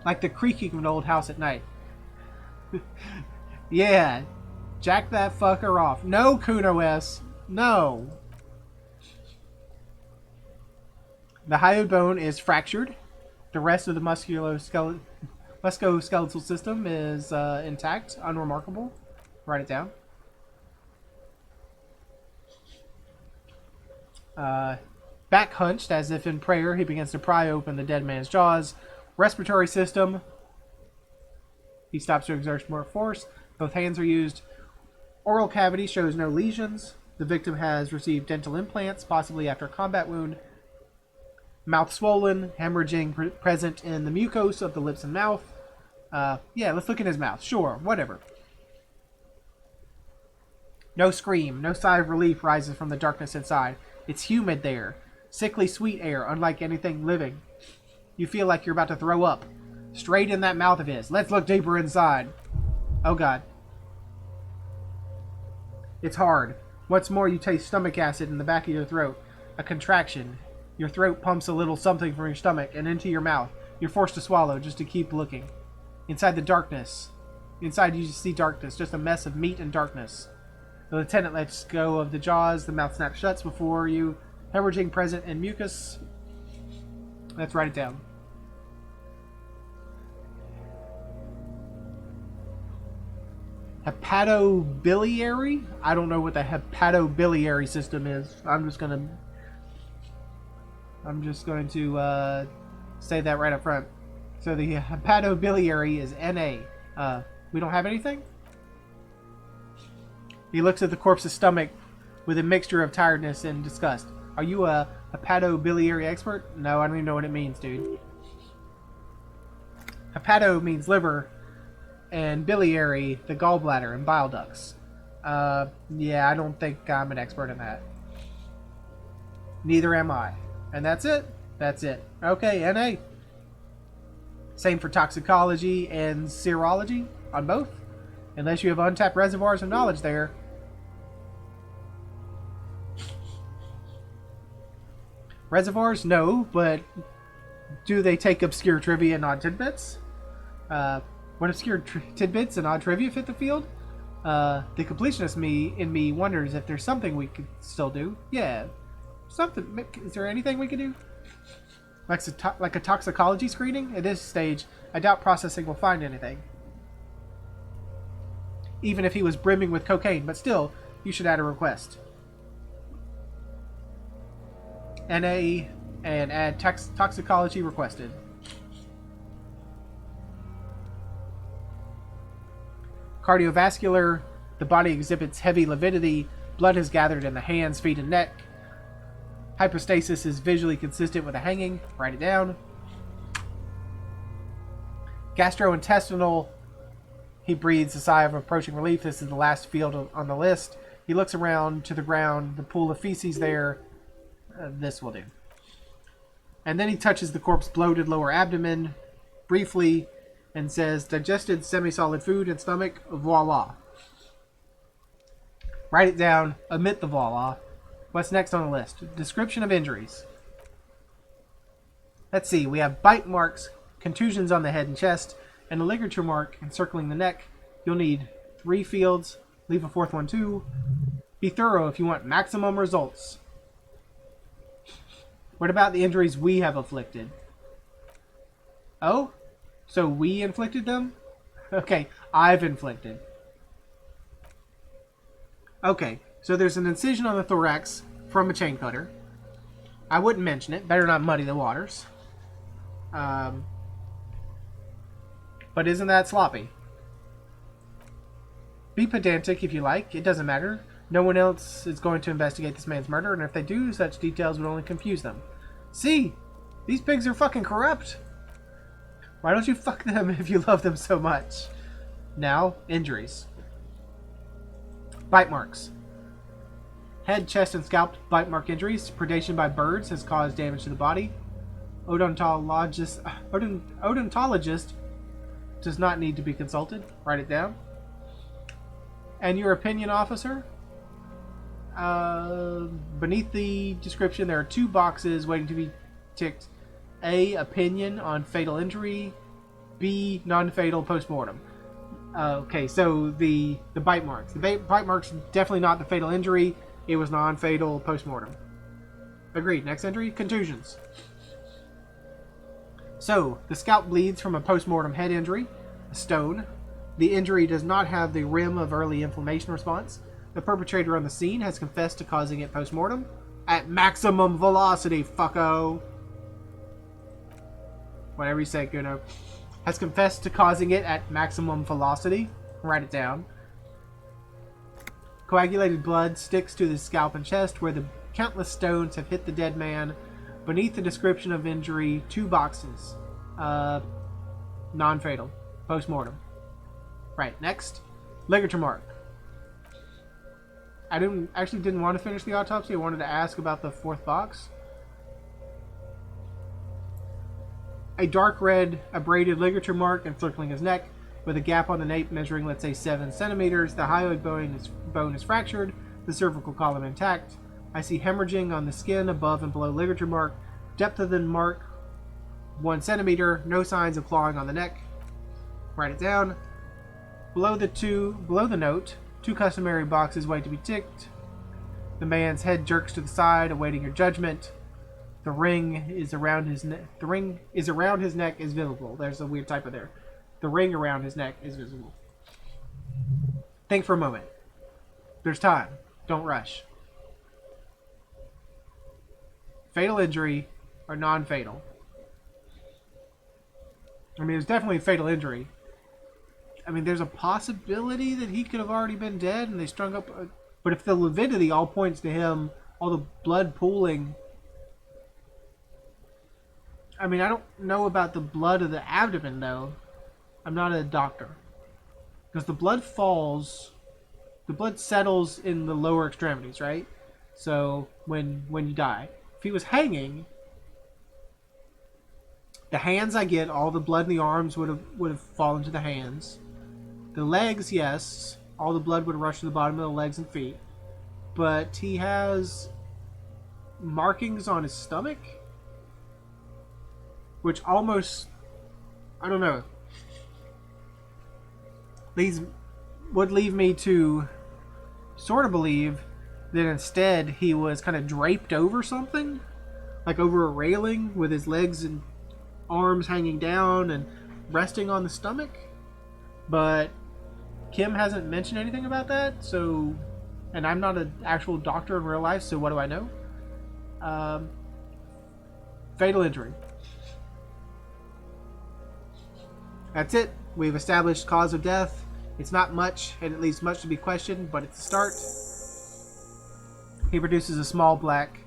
Like the creaking of an old house at night. Yeah. Jack that fucker off. No, Kuno S. No. The hyoid bone is fractured. The rest of the musculoskeletal system is intact, unremarkable. Write it down. Back hunched, as if in prayer, he begins to pry open the dead man's jaws. Respiratory system. He stops to exert more force. Both hands are used. Oral cavity shows no lesions. The victim has received dental implants, possibly after a combat wound. Mouth swollen, hemorrhaging present in the mucosa of the lips and mouth. Yeah, let's look in his mouth. Sure, whatever. No scream, no sigh of relief rises from the darkness inside. It's humid there. Sickly sweet air, unlike anything living. You feel like you're about to throw up. Straight in that mouth of his. Let's look deeper inside. Oh god. It's hard. Once more, you taste stomach acid in the back of your throat. A contraction. Your throat pumps a little something from your stomach and into your mouth. You're forced to swallow just to keep looking. Inside the darkness. Inside you see darkness, just a mess of meat and darkness. The lieutenant lets go of the jaws, the mouth snaps shut before you, hemorrhaging present in mucus. Let's write it down. Hepatobiliary? I don't know what the hepatobiliary system is. I'm just going to say that right up front. So the hepatobiliary is Na. We don't have anything? He looks at the corpse's stomach with a mixture of tiredness and disgust. Are you a hepatobiliary expert? No, I don't even know what it means, dude. Hepato means liver, and biliary, the gallbladder and bile ducts. Yeah, I don't think I'm an expert in that. Neither am I. And that's it? That's it. Okay, NA. Same for toxicology and serology on both. Unless you have untapped reservoirs of knowledge there. Reservoirs? No, but do they take obscure trivia and odd tidbits? When obscure tidbits and odd trivia fit the field? The completionist in me wonders if there's something we could still do. Yeah. Something. Is there anything we could do? Like a toxicology screening? At this stage, I doubt processing will find anything. Even if he was brimming with cocaine, but still, you should add a request. NA and add toxicology requested. Cardiovascular, the body exhibits heavy lividity, blood has gathered in the hands, feet, and neck. Hypostasis is visually consistent with a hanging. Write it down. Gastrointestinal, he breathes a sigh of approaching relief. This is the last field on the list. He looks around to the ground, the pool of feces there. This will do. And then he touches the corpse's bloated lower abdomen briefly and says, digested semi-solid food and stomach, voila. Write it down, omit the voila. What's next on the list? Description of injuries. Let's see, we have bite marks, contusions on the head and chest, and a ligature mark encircling the neck. You'll need 3 fields, leave a 4th one too. Be thorough if you want maximum results. What about the injuries we have afflicted? Oh? So we inflicted them? Okay, I've inflicted. Okay, so there's an incision on the thorax from a chain cutter. I wouldn't mention it. Better not muddy the waters. But isn't that sloppy? Be pedantic if you like. It doesn't matter. No one else is going to investigate this man's murder, and if they do, such details would only confuse them. See? These pigs are fucking corrupt. Why don't you fuck them if you love them so much? Now, injuries. Bite marks. Head, chest, and scalp bite mark injuries. Predation by birds has caused damage to the body. Odontologist does not need to be consulted. Write it down. And your opinion, officer? Beneath the description, there are 2 boxes waiting to be ticked. A, opinion on fatal injury. B, non-fatal postmortem. Okay, so the bite marks. The bite marks definitely not the fatal injury. It was non-fatal postmortem. Agreed. Next entry, contusions. So, the scalp bleeds from a postmortem head injury, a stone. The injury does not have the rim of early inflammation response. The perpetrator on the scene has confessed to causing it postmortem at maximum velocity, fucko. Whatever you say, Guno. Has confessed to causing it at maximum velocity. Write it down. Coagulated blood sticks to the scalp and chest where the countless stones have hit the dead man. Beneath the description of injury, 2 boxes. Non-fatal. Postmortem. Right, next. Ligature mark. I didn't want to finish the autopsy. I wanted to ask about the 4th box. A dark red abraded ligature mark encircling his neck with a gap on the nape measuring, let's say, 7 centimeters. The hyoid bone is fractured. the cervical column intact. I see hemorrhaging on the skin above and below ligature mark. Depth of the mark 1 centimeter. No signs of clawing on the neck. Write it down. Below the note, 2 customary boxes wait to be ticked. The man's head jerks to the side, awaiting your judgment. The ring is around his neck. The ring is around his neck is visible. There's a weird typo there. The ring around his neck is visible. Think for a moment. There's time. Don't rush. Fatal injury or non-fatal? I mean, it was definitely a fatal injury. I mean, there's a possibility that he could have already been dead and they strung up. But if the lividity all points to him, all the blood pooling. I mean, I don't know about the blood of the abdomen, though. I'm not a doctor. Because the blood falls. The blood settles in the lower extremities, right? So, when you die. If he was hanging, the hands I get, all the blood in the arms would have fallen to the hands. The legs, yes, all the blood would rush to the bottom of the legs and feet. But he has markings on his stomach, which almost, I don't know, these would leave me to sort of believe that instead he was kind of draped over something, like over a railing with his legs and arms hanging down and resting on the stomach. But Kim hasn't mentioned anything about that, so, and I'm not an actual doctor in real life, so what do I know? Fatal injury. That's it. We've established cause of death. It's not much, and it leaves much to be questioned, but it's a start. He produces a small black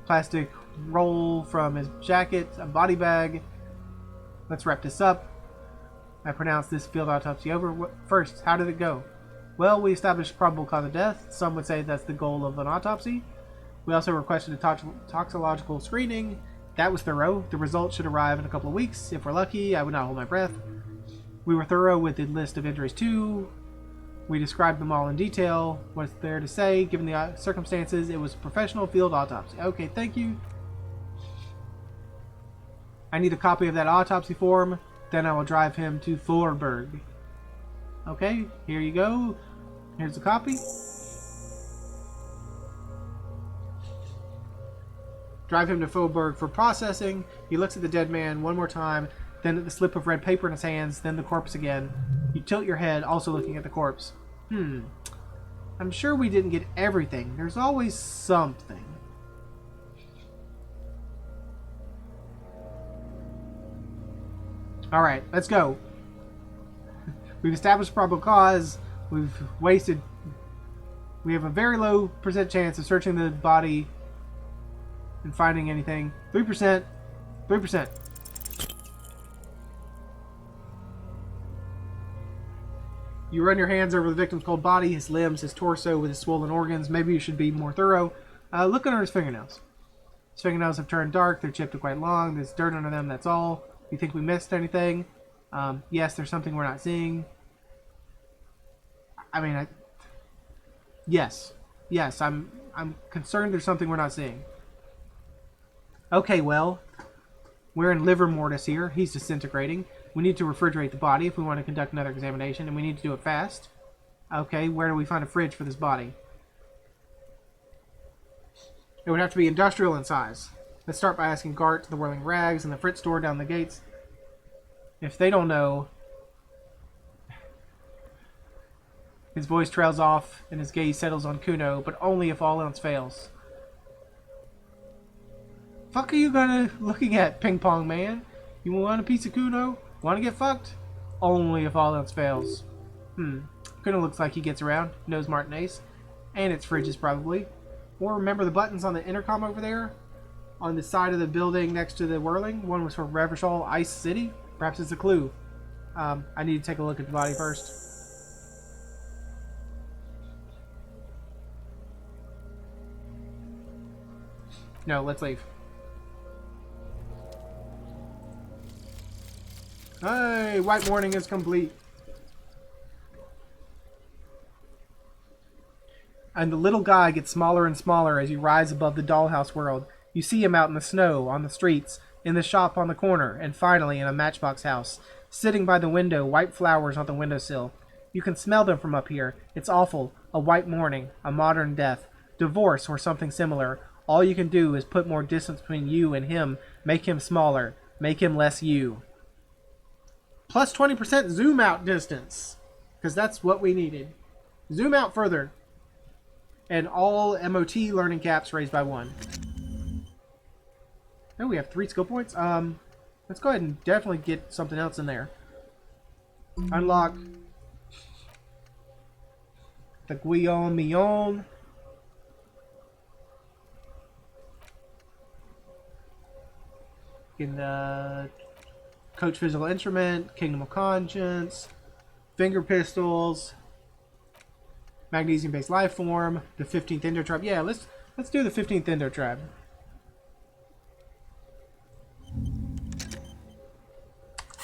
plastic roll from his jacket, a body bag. Let's wrap this up. I pronounce this field autopsy over. First, how did it go? Well, we established probable cause of death. Some would say that's the goal of an autopsy. We also requested a toxicological screening. That was thorough. The results should arrive in a couple of weeks. If we're lucky, I would not hold my breath. We were thorough with the list of injuries too. We described them all in detail. What's there to say? Given the circumstances, it was a professional field autopsy. Okay, thank you. I need a copy of that autopsy form. Then I will drive him to Forberg. Okay, here you go. Here's a copy. Drive him to Forberg for processing. He looks at the dead man one more time, then at the slip of red paper in his hands, then the corpse again. You tilt your head, also looking at the corpse. I'm sure we didn't get everything. There's always something. Alright, let's go. We've established probable cause. We have a very low percent chance of searching the body and finding anything. 3%. 3%. You run your hands over the victim's cold body, his limbs, his torso with his swollen organs. Maybe you should be more thorough. Look under his fingernails. His fingernails have turned dark. They're chipped quite long. There's dirt under them, that's all. You think we missed anything? Yes, there's something we're not seeing. I mean, yes. Yes, I'm concerned there's something we're not seeing. Okay, well, we're in liver mortis here. He's disintegrating. We need to refrigerate the body if we want to conduct another examination, and we need to do it fast. Okay, where do we find a fridge for this body? It would have to be industrial in size. Let's start by asking Gart, the Whirling Rags, and the Fritz store down the gates. If they don't know... His voice trails off, and his gaze settles on Kuno, but only if all else fails. Fuck are you looking at, Ping Pong Man? You want a piece of Kuno? Want to get fucked? Only if all else fails. Kuno looks like he gets around. Knows Martin Ace. And it's fridges, probably. Or remember the buttons on the intercom over there? On the side of the building next to the Whirling? One was for Revachol Ice City? Perhaps it's a clue. I need to take a look at the body first. No, let's leave. Hey, white morning is complete. And the little guy gets smaller and smaller as you rise above the dollhouse world. You see him out in the snow, on the streets, in the shop on the corner, and finally in a matchbox house. Sitting by the window, white flowers on the windowsill. You can smell them from up here. It's awful. A white morning, a modern death, divorce or something similar. All you can do is put more distance between you and him, make him smaller, make him less you. Plus 20% zoom out distance, because that's what we needed. Zoom out further. And all MOT learning caps raised by 1. Oh, we have 3 skill points. Let's go ahead and definitely get something else in there. Unlock the Guillaume Millon. In the Coach Physical Instrument, Kingdom of Conscience, Finger Pistols, Magnesium-based life form, the 15th Endo Tribe. Yeah, let's do the 15th Endo Tribe.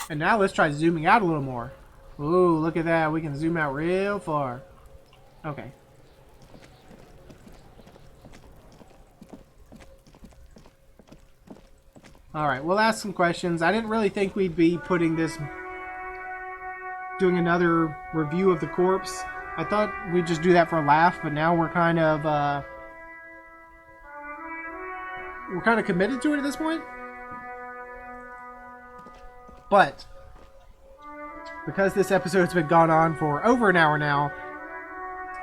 And now let's try zooming out a little more. Ooh, look at that. We can zoom out real far. Okay. Alright, we'll ask some questions. I didn't really think we'd be doing another review of the corpse. I thought we'd just do that for a laugh, but now we're kind of committed to it at this point. But because this episode's been gone on for over an hour now,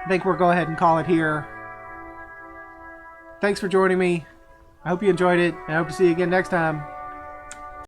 I think we'll go ahead and call it here. Thanks for joining me. I hope you enjoyed it, and I hope to see you again next time.